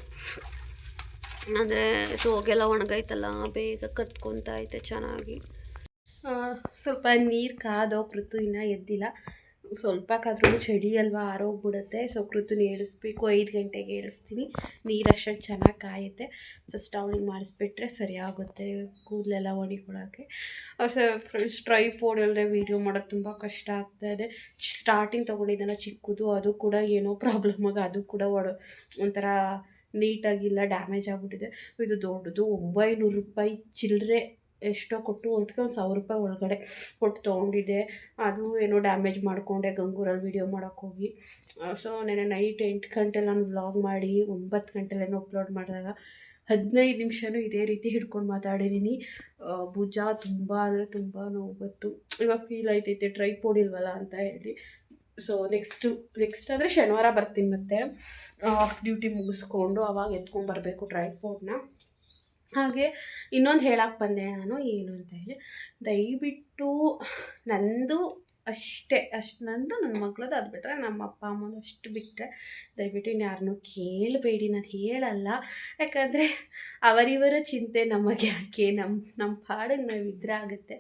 ಅಂದರೆ ಸೋಗೆಲ್ಲ ಒಣಗೈತಲ್ಲ, ಬೇಗ ಕತ್ಕೊತಾ ಐತೆ ಚೆನ್ನಾಗಿ. ಸ್ವಲ್ಪ ನೀರು ಕಾದೋ, ಕೃತು ಇನ್ನೂ ಎದ್ದಿಲ್ಲ. ಸ್ವಲ್ಪ ಕಾದ್ರೂ ಚಳಿ ಅಲ್ವಾ, ಆರೋಗ್ಬಿಡುತ್ತೆ. ಸೊ ಕೃತುನ ಏಳಿಸ್ಬೇಕು, 5 ಗಂಟೆಗೆ ಏಳಿಸ್ತೀನಿ. ನೀರು ಅಷ್ಟೊಂದು ಚೆನ್ನಾಗಿ ಕಾಯುತ್ತೆ. ಫಸ್ಟ್ ಅವಳಿಗೆ ಮಾಡಿಸ್ಬಿಟ್ರೆ ಸರಿ ಆಗುತ್ತೆ, ಕೂದಲೆಲ್ಲ ಒಣಗಿಕೊಳ್ಳೋಕ್ಕೆ. ಫ್ರೆಂಡ್ಸ್, ಟ್ರೈಪೋಡ್ ಇಲ್ಲದೆ ವೀಡಿಯೋ ಮಾಡೋದು ತುಂಬ ಕಷ್ಟ ಆಗ್ತಾಯಿದೆ. ಸ್ಟಾರ್ಟಿಂಗ್ ತೊಗೊಂಡಿದ್ದೆಲ್ಲ ಚಿಕ್ಕದು, ಅದು ಕೂಡ ಏನೋ ಪ್ರಾಬ್ಲಮ್ಮಾಗಿ ಅದು ಕೂಡ ಒಂಥರ ನೀಟಾಗಿಲ್ಲ, ಡ್ಯಾಮೇಜ್ ಆಗಿಬಿಟ್ಟಿದೆ. ಇದು ದೊಡ್ಡದು 900 ರೂಪಾಯಿ ಚಿಲ್ಲರೆ ಎಷ್ಟೋ ಕೊಟ್ಟು ಒಟ್ಟಿಗೆ ಒಂದು 1000 ರೂಪಾಯಿ ಒಳಗಡೆ ಕೊಟ್ಟು ತೊಗೊಂಡಿದ್ದೆ. ಅದು ಏನೋ ಡ್ಯಾಮೇಜ್ ಮಾಡಿಕೊಂಡೆ ಗಂಗೂರಲ್ಲಿ ವೀಡಿಯೋ ಮಾಡೋಕ್ಕೋಗಿ. ಸೊ ನೆನ್ನೆ ನೈಟ್ 8 ಗಂಟೆಲಿ ನಾನು ವ್ಲಾಗ್ ಮಾಡಿ 9 ಗಂಟೆಲೇನೋ ಅಪ್ಲೋಡ್ ಮಾಡಿದಾಗ 15 ನಿಮಿಷನೂ ಇದೇ ರೀತಿ ಹಿಡ್ಕೊಂಡು ಮಾತಾಡಿದ್ದೀನಿ. ಭುಜ ತುಂಬ ಅಂದರೆ ತುಂಬ ನೋವು ಬಂತು. ಇವಾಗ ಫೀಲ್ ಆಯ್ತೈತೆ ಟ್ರೈಪೋಡ್ ಇಲ್ವಲ್ಲ ಅಂತ ಹೇಳಿ. ಸೊ ನೆಕ್ಸ್ಟ್ ಅಂದರೆ ಶನಿವಾರ ಬರ್ತೀನಿ, ಮತ್ತೆ ಆಫ್ ಡ್ಯೂಟಿ ಮುಗಿಸ್ಕೊಂಡು ಅವಾಗ ಎತ್ಕೊಂಡ್ಬರ್ಬೇಕು ಟ್ರೈಪೋಡ್ನ. ಹಾಗೆ ಇನ್ನೊಂದು ಹೇಳಕ್ಕೆ ಬಂದೆ ನಾನು, ಏನು ಅಂತ ಹೇಳಿ, ದಯವಿಟ್ಟು ನಂದು ನಂದು ನನ್ನ ಮಗಳದ್ದು, ಅದು ಬಿಟ್ಟರೆ ನಮ್ಮ ಅಪ್ಪ ಅಮ್ಮದು ಅಷ್ಟು ಬಿಟ್ಟರೆ ದಯವಿಟ್ಟು ಇನ್ಯಾರನ್ನೂ ಕೇಳಬೇಡಿ. ನಾನು ಹೇಳಲ್ಲ, ಯಾಕಂದರೆ ಅವರಿವರ ಚಿಂತೆ ನಮಗೆ ಯಾಕೆ, ನಮ್ಮ ಪಾಡಿಗೆ ನಾವು ಇದ್ರೆ ಆಗುತ್ತೆ.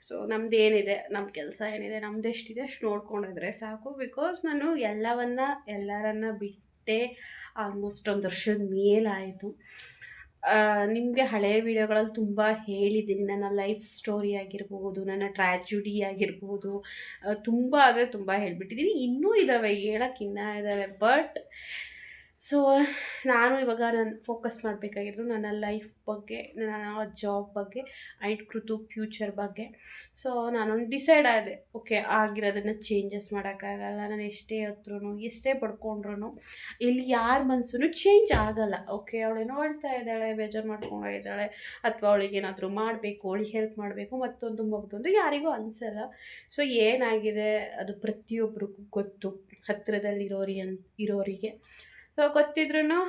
ಸೊ ನಮ್ದು ಏನಿದೆ, ನಮ್ಮ ಕೆಲಸ ಏನಿದೆ, ನಮ್ದು ಎಷ್ಟಿದೆ ಅಷ್ಟು ನೋಡ್ಕೊಂಡಿದ್ರೆ ಸಾಕು. ಬಿಕಾಸ್ ನಾನು ಎಲ್ಲರನ್ನ ಬಿಟ್ಟೆ ಆಲ್ಮೋಸ್ಟ್ 1 ವರ್ಷದ ಮೇಲಾಯಿತು. ನಿಮಗೆ ಹಳೆಯ ವೀಡಿಯೋಗಳಲ್ಲಿ ತುಂಬ ಹೇಳಿದ್ದೀನಿ, ನನ್ನ ಲೈಫ್ ಸ್ಟೋರಿ ಆಗಿರ್ಬೋದು, ನನ್ನ ಟ್ರ್ಯಾಜುಡಿ ಆಗಿರ್ಬೋದು, ತುಂಬ ಅಂದರೆ ತುಂಬ ಹೇಳ್ಬಿಟ್ಟಿದ್ದೀನಿ. ಇನ್ನೂ ಇದ್ದಾವೆ, ಹೇಳೋಕ್ಕೆ ಇನ್ನೂ ಇದ್ದಾವೆ. ಬಟ್ ಸೊ ನಾನು ಇವಾಗ ಫೋಕಸ್ ಮಾಡಬೇಕಾಗಿರೋದು ನನ್ನ ಲೈಫ್ ಬಗ್ಗೆ, ನನ್ನ ಜಾಬ್ ಬಗ್ಗೆ ಆ್ಯಂಡ್ ಕೃತು ಫ್ಯೂಚರ್ ಬಗ್ಗೆ. ಸೊ ನಾನೊಂದು ಡಿಸೈಡ್ ಆದೆ, ಓಕೆ ಆಗಿರೋದನ್ನು ಚೇಂಜಸ್ ಮಾಡೋಕ್ಕಾಗಲ್ಲ. ನಾನು ಎಷ್ಟೇ ಹತ್ರೂ ಎಷ್ಟೇ ಪಡ್ಕೊಂಡ್ರು ಇಲ್ಲಿ ಯಾರ ಮನಸ್ಸೂ ಚೇಂಜ್ ಆಗೋಲ್ಲ. ಓಕೆ, ಅವಳೇನೋ ಅಳ್ತಾ ಇದ್ದಾಳೆ, ಬೇಜಾರು ಮಾಡ್ಕೊಂಡು ಇದ್ದಾಳೆ, ಅಥವಾ ಅವಳಿಗೇನಾದರೂ ಮಾಡಬೇಕು, ಅವಳಿಗೆ ಹೆಲ್ಪ್ ಮಾಡಬೇಕು, ಮತ್ತೊಂದು ಯಾರಿಗೂ ಅನಿಸಲ್ಲ. ಸೊ ಏನಾಗಿದೆ ಅದು ಪ್ರತಿಯೊಬ್ಬರಿಗೂ ಗೊತ್ತು, ಹತ್ತಿರದಲ್ಲಿರೋರಿಗೆ. ಸೊ ಗೊತ್ತಿದ್ರೂ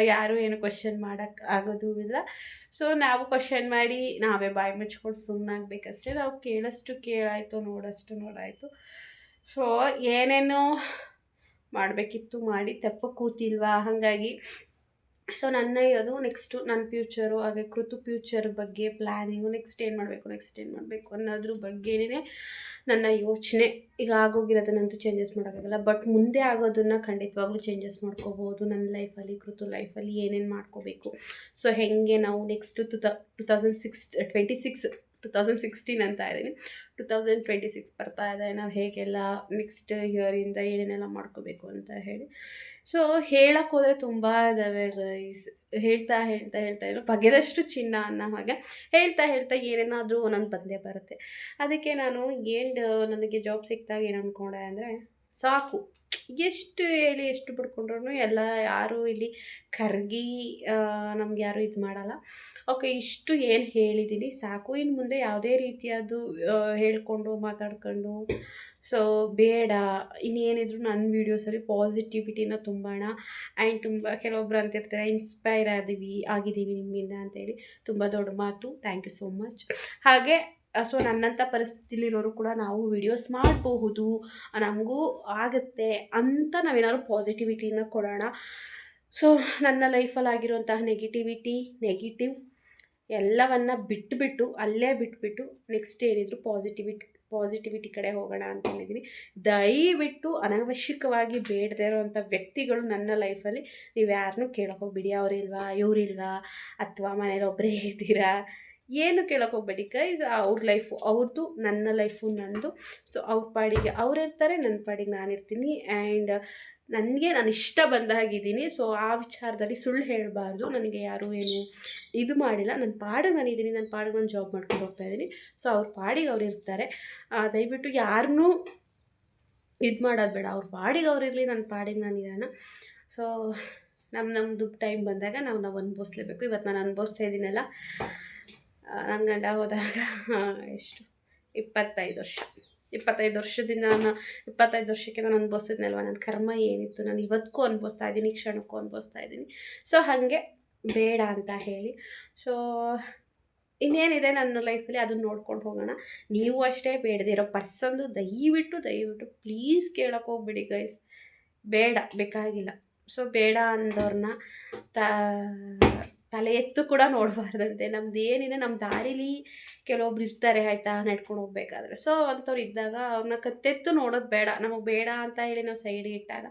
ಯಾರೂ ಏನು ಕ್ವಶನ್ ಮಾಡೋಕ್ಕೆ ಆಗೋದೂ ಇಲ್ಲ. ಸೊ ನಾವು ಕ್ವಶನ್ ಮಾಡಿ ನಾವೇ ಬಾಯಿ ಮುಚ್ಕೊಂಡು ಸುಮ್ಮನಾಗಬೇಕಷ್ಟೇ. ನಾವು ಕೇಳಷ್ಟು ಕೇಳಾಯಿತು, ನೋಡಾಯಿತು. ಸೊ ಏನೇನೋ ಮಾಡಬೇಕಿತ್ತು ಮಾಡಿ ತಪ್ಪ ಕೂತಿಲ್ವಾ, ಹಾಗಾಗಿ ಸೊ ಇರೋದು ನೆಕ್ಸ್ಟು ನನ್ನ ಫ್ಯೂಚರು, ಹಾಗೆ ಕೃತು ಫ್ಯೂಚರ್ ಬಗ್ಗೆ ಪ್ಲ್ಯಾನಿಂಗು, ನೆಕ್ಸ್ಟ್ ಏನು ಮಾಡಬೇಕು ಅನ್ನೋದ್ರ ಬಗ್ಗೆನೇ ನನ್ನ ಯೋಚನೆ. ಈಗ ಆಗೋಗಿರೋದನ್ನಂತೂ ಚೇಂಜಸ್ ಮಾಡೋಕ್ಕಾಗಲ್ಲ, ಬಟ್ ಮುಂದೆ ಆಗೋದನ್ನು ಖಂಡಿತವಾಗ್ಲೂ ಚೇಂಜಸ್ ಮಾಡ್ಕೋಬೋದು. ನನ್ನ ಲೈಫಲ್ಲಿ, ಕೃತು ಲೈಫಲ್ಲಿ ಏನೇನು ಮಾಡ್ಕೋಬೇಕು, ಸೊ ಹೇಗೆ ನಾವು ನೆಕ್ಸ್ಟು 2016 ಅಂತ ಇದ್ದೀನಿ, 2026 ಬರ್ತಾ ಇದೆ, ನಾವು ಹೇಗೆಲ್ಲ ನೆಕ್ಸ್ಟ್ ಇಯರಿಂದ ಏನೇನೆಲ್ಲ ಮಾಡ್ಕೋಬೇಕು ಅಂತ ಹೇಳಿ. ಸೊ ಹೇಳಕ್ಕೆ ಹೋದರೆ ತುಂಬ ಇದ್ದಾವೆ ಗೈಸ್. ಹೇಳ್ತಾ ಏನೋ ಬಗೆದಷ್ಟು ಚಿನ್ನ ಅನ್ನೋ ಹಾಗೆ ಹೇಳ್ತಾ ಏನೇನಾದರೂ ಒಂದೊಂದು ಬಂದೇ ಬರುತ್ತೆ. ಅದಕ್ಕೆ ನಾನು ನನಗೆ ಜಾಬ್ ಸಿಕ್ಕಿದಾಗ ಏನು ಅಂದ್ಕೊಂಡೆ ಅಂದರೆ, ಸಾಕು, ಎಷ್ಟು ಹೇಳಿ ಎಷ್ಟು ಪಡ್ಕೊಂಡ್ರು ಎಲ್ಲ ಯಾರೂ ಇಲ್ಲಿ ಕರಗಿ ನಮ್ಗೆ ಯಾರೂ ಇದು ಮಾಡಲ್ಲ. ಓಕೆ, ಇಷ್ಟು ಏನು ಹೇಳಿದ್ದೀನಿ ಸಾಕು. ಇನ್ನು ಮುಂದೆ ಯಾವುದೇ ರೀತಿಯದು ಹೇಳ್ಕೊಂಡು ಮಾತಾಡ್ಕೊಂಡು ಸೊ ಬೇಡ. ಇನ್ನೇನಿದ್ರು ನನ್ನ ವೀಡಿಯೋಸಲ್ಲಿ ಪಾಸಿಟಿವಿಟಿನ ತುಂಬೋಣ. ಆ್ಯಂಡ್ ತುಂಬ ಕೆಲವೊಬ್ರು ಅಂತಿರ್ತಾರೆ ಇನ್ಸ್ಪೈರ್ ಆಗಿದ್ದೀವಿ ನಿಮ್ಮಿಂದ ಅಂತೇಳಿ. ತುಂಬ ದೊಡ್ಡ ಮಾತು, ಥ್ಯಾಂಕ್ ಯು ಸೋ ಮಚ್. ಹಾಗೆ ಸೊ ನನ್ನಂಥ ಪರಿಸ್ಥಿತಿಲಿರೋರು ಕೂಡ ನಾವು ವೀಡಿಯೋಸ್ ಮಾಡಬಹುದು, ನಮಗೂ ಆಗುತ್ತೆ ಅಂತ ನಾವೇನಾದ್ರು ಪಾಸಿಟಿವಿಟಿನ ಕೊಡೋಣ. ಸೊ ನನ್ನ ಲೈಫಲ್ಲಿ ಆಗಿರುವಂತಹ ನೆಗೆಟಿವ್ ಎಲ್ಲವನ್ನು ಬಿಟ್ಬಿಟ್ಟು ನೆಕ್ಸ್ಟ್ ಏನಿದ್ರು ಪಾಸಿಟಿವಿಟಿ ಕಡೆ ಹೋಗೋಣ ಅಂದ್ಕೊಂಡಿದ್ದೀನಿ. ದಯವಿಟ್ಟು ಅನಾವಶ್ಯಕವಾಗಿ ಬೇಡದೇ ಇರೋವಂಥ ವ್ಯಕ್ತಿಗಳು ನನ್ನ ಲೈಫಲ್ಲಿ ನೀವು ಯಾರನ್ನೂ ಕೇಳೋಕೆ ಹೋಗ್ಬಿಡಿ. ಅವರಿಲ್ವಾ ಇವರಿಲ್ವಾ ಅಥವಾ ಮನೇಲಿ ಒಬ್ಬರೇ ಇದ್ದೀರಾ, ಏನು ಕೇಳೋಕೆ ಹೋಗ್ಬೇಡಿ ಗೈಸ್. ಅವ್ರ ಲೈಫು ಅವ್ರದ್ದು, ನನ್ನ ಲೈಫು ನಂದು. ಸೊ ಅವ್ರ ಪಾಡಿಗೆ ಅವ್ರು ಇರ್ತಾರೆ, ನನ್ನ ಪಾಡಿಗೆ ನಾನು ಇರ್ತೀನಿ. ಆ್ಯಂಡ್ ನನಗೆ ನಾನು ಇಷ್ಟ ಬಂದಾಗಿದ್ದೀನಿ. ಸೊ ಆ ವಿಚಾರದಲ್ಲಿ ಸುಳ್ಳು ಹೇಳಬಾರ್ದು. ನನಗೆ ಯಾರೂ ಏನು ಇದು ಮಾಡಿಲ್ಲ. ನನ್ನ ಪಾಡಿಗೆ ನಾನಿದ್ದೀನಿ, ನನ್ನ ಪಾಡಿಗೆ ನಾನು ಜಾಬ್ ಮಾಡ್ಕೊಂಡು ಹೋಗ್ತಾಯಿದ್ದೀನಿ. ಸೊ ಅವ್ರ ಪಾಡಿಗೆ ಅವ್ರು ಇರ್ತಾರೆ. ದಯವಿಟ್ಟು ಯಾರನ್ನೂ ಇದು ಮಾಡೋದು ಬೇಡ. ಅವ್ರ ಪಾಡಿಗೆ ಅವ್ರು ಇರಲಿ, ನನ್ನ ಪಾಡಿಗೆ ನಾನು ಇರೋಣ. ಸೊ ನಮ್ಮದು ಟೈಮ್ ಬಂದಾಗ ನಾವು ಅನುಭವಿಸ್ಲೇಬೇಕು. ಇವತ್ತು ನಾನು ಅನುಭವಿಸ್ತಾ ಇದ್ದೀನಲ್ಲ, ನನ್ನ ಗಂಡ ಹೋದಾಗ ಎಷ್ಟು 25 ವರ್ಷದಿಂದ ನಾನು 25 ವರ್ಷಕ್ಕೆ ನಾನು ಅನುಭವಿಸಿದ್ನಲ್ವ, ನನ್ನ ಕರ್ಮ ಏನಿತ್ತು ನಾನು ಇವತ್ತಿಗೂ ಅನುಭವಿಸ್ತಾ ಇದ್ದೀನಿ, ಕ್ಷಣಕ್ಕೂ ಅನುಭವಿಸ್ತಾ ಇದ್ದೀನಿ. ಸೊ ಹಾಗೆ ಬೇಡ ಅಂತ ಹೇಳಿ. ಸೊ ಇನ್ನೇನಿದೆ ನನ್ನ ಲೈಫಲ್ಲಿ ಅದನ್ನು ನೋಡ್ಕೊಂಡು ಹೋಗೋಣ. ನೀವು ಅಷ್ಟೇ ಬೇಡದಿರೋ ಪರ್ಸನ್ದು ದಯವಿಟ್ಟು ಪ್ಲೀಸ್ ಕೇಳೋಕೆ ಹೋಗ್ಬಿಡಿ ಗೈಸ್. ಬೇಕಾಗಿಲ್ಲ. ಸೊ ಬೇಡ ಅಂದವ್ರನ್ನ ತಲೆ ಎತ್ತು ಕೂಡ ನೋಡಬಾರ್ದಂತೆ. ನಮ್ದು ಏನಿದೆ ನಮ್ಮ ದಾರಿಲಿ ಕೆಲವೊಬ್ರು ಇರ್ತಾರೆ ಆಯಿತಾ, ನಡ್ಕೊಂಡು ಹೋಗ್ಬೇಕಾದ್ರೆ. ಸೊ ಅಂಥವ್ರು ಇದ್ದಾಗ ಅವ್ರನ್ನ ಕತ್ತೆತ್ತು ನೋಡೋದು ಬೇಡ. ನಮಗೆ ಬೇಡ ಅಂತ ಹೇಳಿ ನಾವು ಸೈಡ್ಗೆ ಇಟ್ಟಾಗ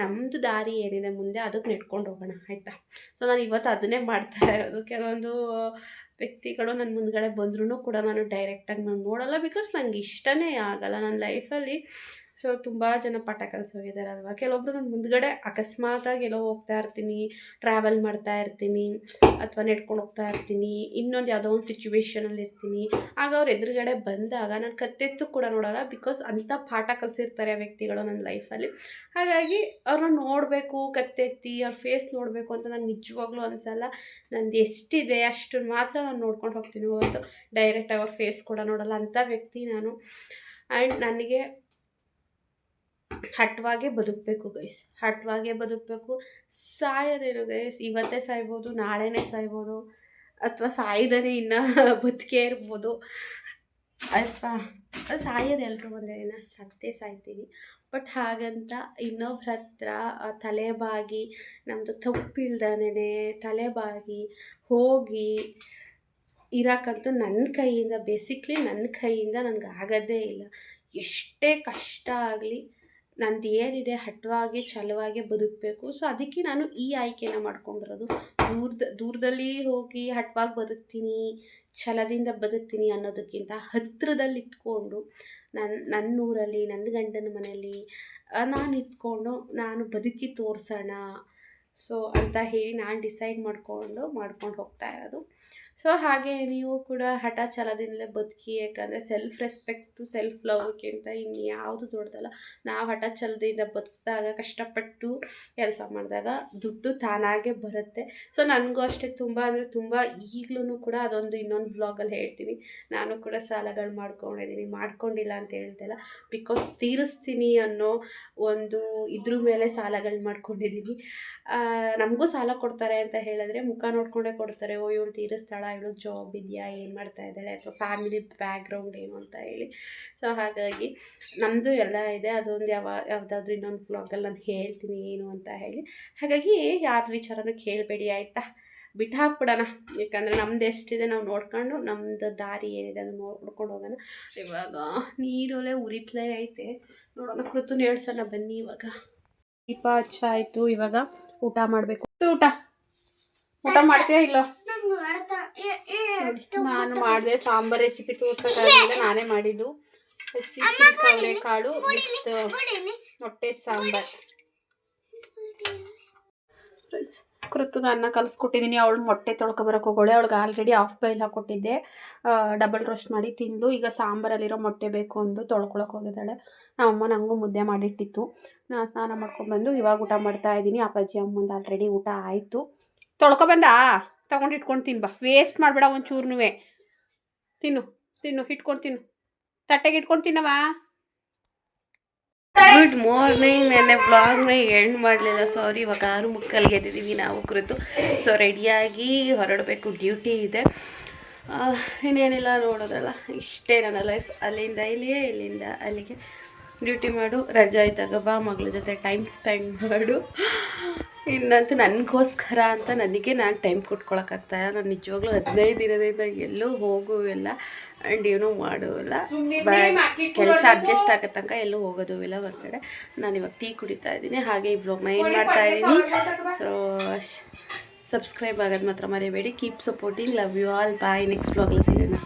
ನಮ್ಮದು ದಾರಿ ಏನಿದೆ ಮುಂದೆ ಅದಕ್ಕೆ ನೆಡ್ಕೊಂಡು ಹೋಗೋಣ ಆಯಿತಾ. ಸೊ ನಾನು ಇವತ್ತು ಅದನ್ನೇ ಮಾಡ್ತಾ ಇರೋದು. ಕೆಲವೊಂದು ವ್ಯಕ್ತಿಗಳು ನನ್ನ ಮುಂದ್ಗಡೆ ಬಂದ್ರೂ ಕೂಡ ನಾನು ಡೈರೆಕ್ಟಾಗಿ ನಾನು ನೋಡೋಲ್ಲ. ಬಿಕಾಸ್ ನಂಗೆ ಇಷ್ಟನೇ ಆಗಲ್ಲ ನನ್ನ ಲೈಫಲ್ಲಿ. ಸೊ ತುಂಬ ಜನ ಪಾಠ ಕಲಿಸೋಗಿದ್ದಾರಲ್ವ. ಕೆಲವೊಬ್ರು ನಾನು ಮುಂದ್ಗಡೆ ಅಕಸ್ಮಾತಾಗಿ ಎಲ್ಲೋ ಹೋಗ್ತಾ ಇರ್ತೀನಿ, ಟ್ರಾವೆಲ್ ಮಾಡ್ತಾ ಇರ್ತೀನಿ ಅಥವಾ ನೆಡ್ಕೊಂಡು ಹೋಗ್ತಾ ಇರ್ತೀನಿ, ಇನ್ನೊಂದು ಯಾವುದೋ ಒಂದು ಸಿಚುವೇಷನಲ್ಲಿ ಇರ್ತೀನಿ. ಆಗ ಅವ್ರು ಎದುರುಗಡೆ ಬಂದಾಗ ನಾನು ಕತ್ತೆತ್ತು ಕೂಡ ನೋಡೋಲ್ಲ. ಬಿಕಾಸ್ ಅಂಥ ಪಾಠ ಕಲಿಸಿರ್ತಾರೆ ಆ ವ್ಯಕ್ತಿಗಳು ನನ್ನ ಲೈಫಲ್ಲಿ. ಹಾಗಾಗಿ ಅವ್ರನ್ನ ನೋಡಬೇಕು, ಕತ್ತೆತ್ತಿ ಅವ್ರ ಫೇಸ್ ನೋಡಬೇಕು ಅಂತ ನಾನು ನಿಜವಾಗ್ಲೂ ಅನಿಸಲ್ಲ. ನಂದು ಎಷ್ಟಿದೆ ಅಷ್ಟು ಮಾತ್ರ ನಾನು ನೋಡ್ಕೊಂಡು ಹೋಗ್ತೀನಿ ಹೊರತು ಡೈರೆಕ್ಟಾಗಿ ಅವ್ರ ಫೇಸ್ ಕೂಡ ನೋಡೋಲ್ಲ. ಅಂಥ ವ್ಯಕ್ತಿ ನಾನು. ಆ್ಯಂಡ್ ನನಗೆ ಹಠವಾಗೇ ಬದುಕಬೇಕು ಗೈಸ್, ಹಠವಾಗೇ ಬದುಕಬೇಕು. ಸಾಯೋದೇನು ಗೈಸ್, ಇವತ್ತೇ ಸಾಯ್ಬೋದು, ನಾಳೆನೇ ಸಾಯ್ಬೋದು, ಅಥವಾ ಸಾಯ್ದೇ ಇನ್ನೂ ಬದುಕೇ ಇರ್ಬೋದು ಅಲ್ವಾ. ಸಾಯೋದು ಎಲ್ಲರೂ ಒಂದೇ ದಿನ ಸತ್ತೇ ಸಾಯ್ತೀವಿ. ಬಟ್ ಹಾಗಂತ ಇನ್ನೊಬ್ರ ಹತ್ರ ತಲೆಬಾಗಿ ನಮ್ಮದು ತಪ್ಪಿಲ್ದೇ ತಲೆಬಾಗಿ ಹೋಗಿ ಇರೋಕ್ಕಂತೂ ನನ್ನ ಕೈಯಿಂದ ಬೇಸಿಕ್ಲಿ ನನ್ನ ಕೈಯಿಂದ ನನಗೆ ಆಗೋದೇ ಇಲ್ಲ. ಎಷ್ಟೇ ಕಷ್ಟ ಆಗಲಿ ನಂದು ಏನಿದೆ ಹಠವಾಗಿ ಛಲವಾಗಿ ಬದುಕಬೇಕು. ಸೊ ಅದಕ್ಕೆ ನಾನು ಈ ಆಯ್ಕೆನ ಮಾಡ್ಕೊಂಡಿರೋದು. ದೂರದಲ್ಲಿ ಹೋಗಿ ಹಠವಾಗಿ ಬದುಕ್ತೀನಿ, ಛಲದಿಂದ ಬದುಕ್ತೀನಿ ಅನ್ನೋದಕ್ಕಿಂತ ಹತ್ತಿರದಲ್ಲಿ ಇದ್ಕೊಂಡು ನನ್ನ ಊರಲ್ಲಿ ನನ್ನ ಗಂಡನ ಮನೆಯಲ್ಲಿ ನಾನು ಇದ್ಕೊಂಡು ನಾನು ಬದುಕಿ ತೋರಿಸೋಣ ಸೊ ಅಂತ ಹೇಳಿ ನಾನು ಡಿಸೈಡ್ ಮಾಡ್ಕೊಂಡು ಹೋಗ್ತಾ ಇರೋದು. ಸೊ ಹಾಗೆ ನೀವು ಕೂಡ ಹಠ ಛಲದಿಂದಲೇ ಬದುಕಿ. ಯಾಕಂದರೆ ಸೆಲ್ಫ್ ರೆಸ್ಪೆಕ್ಟು ಸೆಲ್ಫ್ ಲವ್ಗಿಂತ ಇನ್ಯಾವುದು ದೊಡ್ಡದಲ್ಲ. ನಾವು ಹಠ ಛಲದಿಂದ ಬದುಕಿದಾಗ ಕಷ್ಟಪಟ್ಟು ಕೆಲಸ ಮಾಡಿದಾಗ ದುಡ್ಡು ತಾನಾಗೆ ಬರುತ್ತೆ. ಸೊ ನನಗೂ ಅಷ್ಟೇ ತುಂಬ ಅಂದರೆ ತುಂಬ ಈಗಲೂ ಕೂಡ ಅದೊಂದು ಇನ್ನೊಂದು ವ್ಲಾಗಲ್ಲಿ ಹೇಳ್ತೀನಿ. ನಾನು ಕೂಡ ಸಾಲಗಳು ಮಾಡ್ಕೊಂಡಿಲ್ಲ ಅಂತ ಹೇಳ್ತಿಲ್ಲ. ಬಿಕಾಸ್ ತೀರಿಸ್ತೀನಿ ಅನ್ನೋ ಒಂದು ಇದ್ರ ಮೇಲೆ ಸಾಲಗಳು ಮಾಡ್ಕೊಂಡಿದ್ದೀನಿ. ನಮಗೂ ಸಾಲ ಕೊಡ್ತಾರೆ ಅಂತ ಹೇಳಿದ್ರೆ ಮುಖ ನೋಡ್ಕೊಂಡೇ ಕೊಡ್ತಾರೆ. ಓ ಇವಳು ತೀರಿಸ್ತಾಳ, ಇವಳು ಜಾಬ್ ಇದೆಯಾ, ಏನು ಮಾಡ್ತಾ ಇದ್ದಾಳೆ, ಅಥವಾ ಫ್ಯಾಮಿಲಿ ಬ್ಯಾಕ್ಗ್ರೌಂಡ್ ಏನು ಅಂತ ಹೇಳಿ. ಸೊ ಹಾಗಾಗಿ ನಮ್ಮದು ಎಲ್ಲ ಇದೆ. ಅದೊಂದು ಯಾವುದಾದ್ರೂ ಇನ್ನೊಂದು ವ್ಲಾಗಲ್ಲಿ ನಾನು ಹೇಳ್ತೀನಿ ಏನು ಅಂತ ಹೇಳಿ. ಹಾಗಾಗಿ ಯಾರ ವಿಚಾರನೂ ಕೇಳಬೇಡಿ ಆಯಿತಾ, ಬಿಟ್ಟು ಹಾಕ್ಬಿಡೋಣ. ಯಾಕಂದರೆ ನಮ್ದು ಎಷ್ಟಿದೆ ನಾವು ನೋಡ್ಕೊಂಡು ನಮ್ಮದು ದಾರಿ ಏನಿದೆ ಅದನ್ನು ನೋಡ್ಕೊಂಡು ಹೋಗೋಣ. ಇವಾಗ ನೀರೊಲೆ ಉರಿತ್ಲೇ ಐತೆ, ನೋಡೋಣ ಕೃತುನ ಹೇಳ್ಸೋಣ ಬನ್ನಿ. ಇವಾಗ ದೀಪ ಹಚ್ಚ ಆಯಿತು, ಇವಾಗ ಊಟ ಮಾಡಬೇಕು. ಊಟ ಮಾಡ್ತೀಯಾ ಇಲ್ಲೋ? ನಾನು ಮಾಡಿದೆ ಸಾಂಬಾರು ರೆಸಿಪಿ ತೋರ್ಸೋಕ್ಕಾಗಲಿಲ್ಲ, ನಾನೇ ಮಾಡಿದ್ದು. ಹಸಿ ಅವರೆಕಾಳು ವಿತ್ ಮೊಟ್ಟೆ ಸಾಂಬಾರು. ಫ್ರೆಂಡ್ಸ್ ಕೃತುಗೆ ಅನ್ನ ಕಲಿಸ್ಕೊಟ್ಟಿದ್ದೀನಿ. ಅವಳು ಮೊಟ್ಟೆ ತೊಳ್ಕೊಬರಕ್ಕೆ ಹೋಗೋಳೆ. ಅವಳಿಗೆ ಆಲ್ರೆಡಿ ಹಾಫ್ ಬಾಯ್ಲ್ ಹಾಕ್ಕೊಟ್ಟಿದ್ದೆ, ಡಬಲ್ ರೋಸ್ಟ್ ಮಾಡಿ ತಿಂದು. ಈಗ ಸಾಂಬಾರಲ್ಲಿರೋ ಮೊಟ್ಟೆ ಬೇಕು ಅಂದು ತೊಳ್ಕೊಳಕ್ಕೆ ಹೋಗಿದ್ದಾಳೆ. ನಮ್ಮಮ್ಮ ನನಗೂ ಮುದ್ದೆ ಮಾಡಿಟ್ಟಿತ್ತು. ನಾನು ಸ್ನಾನ ಮಾಡ್ಕೊಂಡ್ಬಂದು ಇವಾಗ ಊಟ ಮಾಡ್ತಾಯಿದ್ದೀನಿ. ಅಪ್ಪಾಜಿ ಅಮ್ಮಂದು ಆಲ್ರೆಡಿ ಊಟ ಆಯಿತು. ತೊಳ್ಕೊಬಂದಾ ತೊಗೊಂಡು ಇಟ್ಕೊಂಡು ತಿನ್ನು ಬಾ, ವೇಸ್ಟ್ ಮಾಡಬೇಡ ಒಂಚೂರ್ನೂ. ತಿನ್ನು ಇಟ್ಕೊಂಡು ತಿನ್ನು, ತಟ್ಟೆಗೆ ಇಟ್ಕೊಂಡು ತಿನ್ನವ. Good morning. ನೆನ್ನೆ ವ್ಲಾಗ್ನ ಎಂಡ್ ಮಾಡಲಿಲ್ಲ, ಸಾರಿ. ಇವಾಗ 6:30 ಎದ್ದಿದ್ದೀವಿ ನಾವು ಕೃತು. ಸೊ ರೆಡಿಯಾಗಿ ಹೊರಡಬೇಕು, ಡ್ಯೂಟಿ ಇದೆ. ಇನ್ನೇನಿಲ್ಲ, ನೋಡೋದಲ್ಲ ಇಷ್ಟೇ ನನ್ನ ಲೈಫ್. ಅಲ್ಲಿಂದ ಇಲ್ಲಿಗೆ, ಇಲ್ಲಿಂದ ಅಲ್ಲಿಗೆ ಡ್ಯೂಟಿ ಮಾಡು, ರಜಾ ಇದ್ದಾಗ ಬಾ, ಮಗಳ ಜೊತೆ ಟೈಮ್ ಸ್ಪೆಂಡ್ ಮಾಡು. ಇನ್ನಂತೂ ನನಗೋಸ್ಕರ ಅಂತ ನನಗೆ ನಾನು ಟೈಮ್ ಕೊಟ್ಕೊಳಕ್ಕಾಗ್ತಾಯಿಲ್ಲ. ನಾನು ನಿಜವಾಗ್ಲೂ 15 ದಿನದಿಂದ ಎಲ್ಲೂ ಹೋಗುವಿಲ್ಲ ಆ್ಯಂಡ್ ಏನೂ ಮಾಡುವಿಲ್ಲ. ಕೆಲಸ ಅಡ್ಜಸ್ಟ್ ಆಗೋ ತನಕ ಎಲ್ಲೂ ಹೋಗೋದು ಇಲ್ಲ ಹೊರಗಡೆ. ನಾನು ಇವಾಗ ಟೀ ಕುಡಿತಾ ಇದ್ದೀನಿ, ಹಾಗೆ ಈ ವ್ಲಾಗ್ನ ಏನು ಮಾಡ್ತಾ ಇದ್ದೀನಿ. ಸೊ ಸಬ್ಸ್ಕ್ರೈಬ್ ಆಗೋದು ಮಾತ್ರ ಮರಿಬೇಡಿ. Keep supporting, love you all, bye. Next ವ್ಲಾಗಲ್ಲಿ ಸಿಗೋಣ.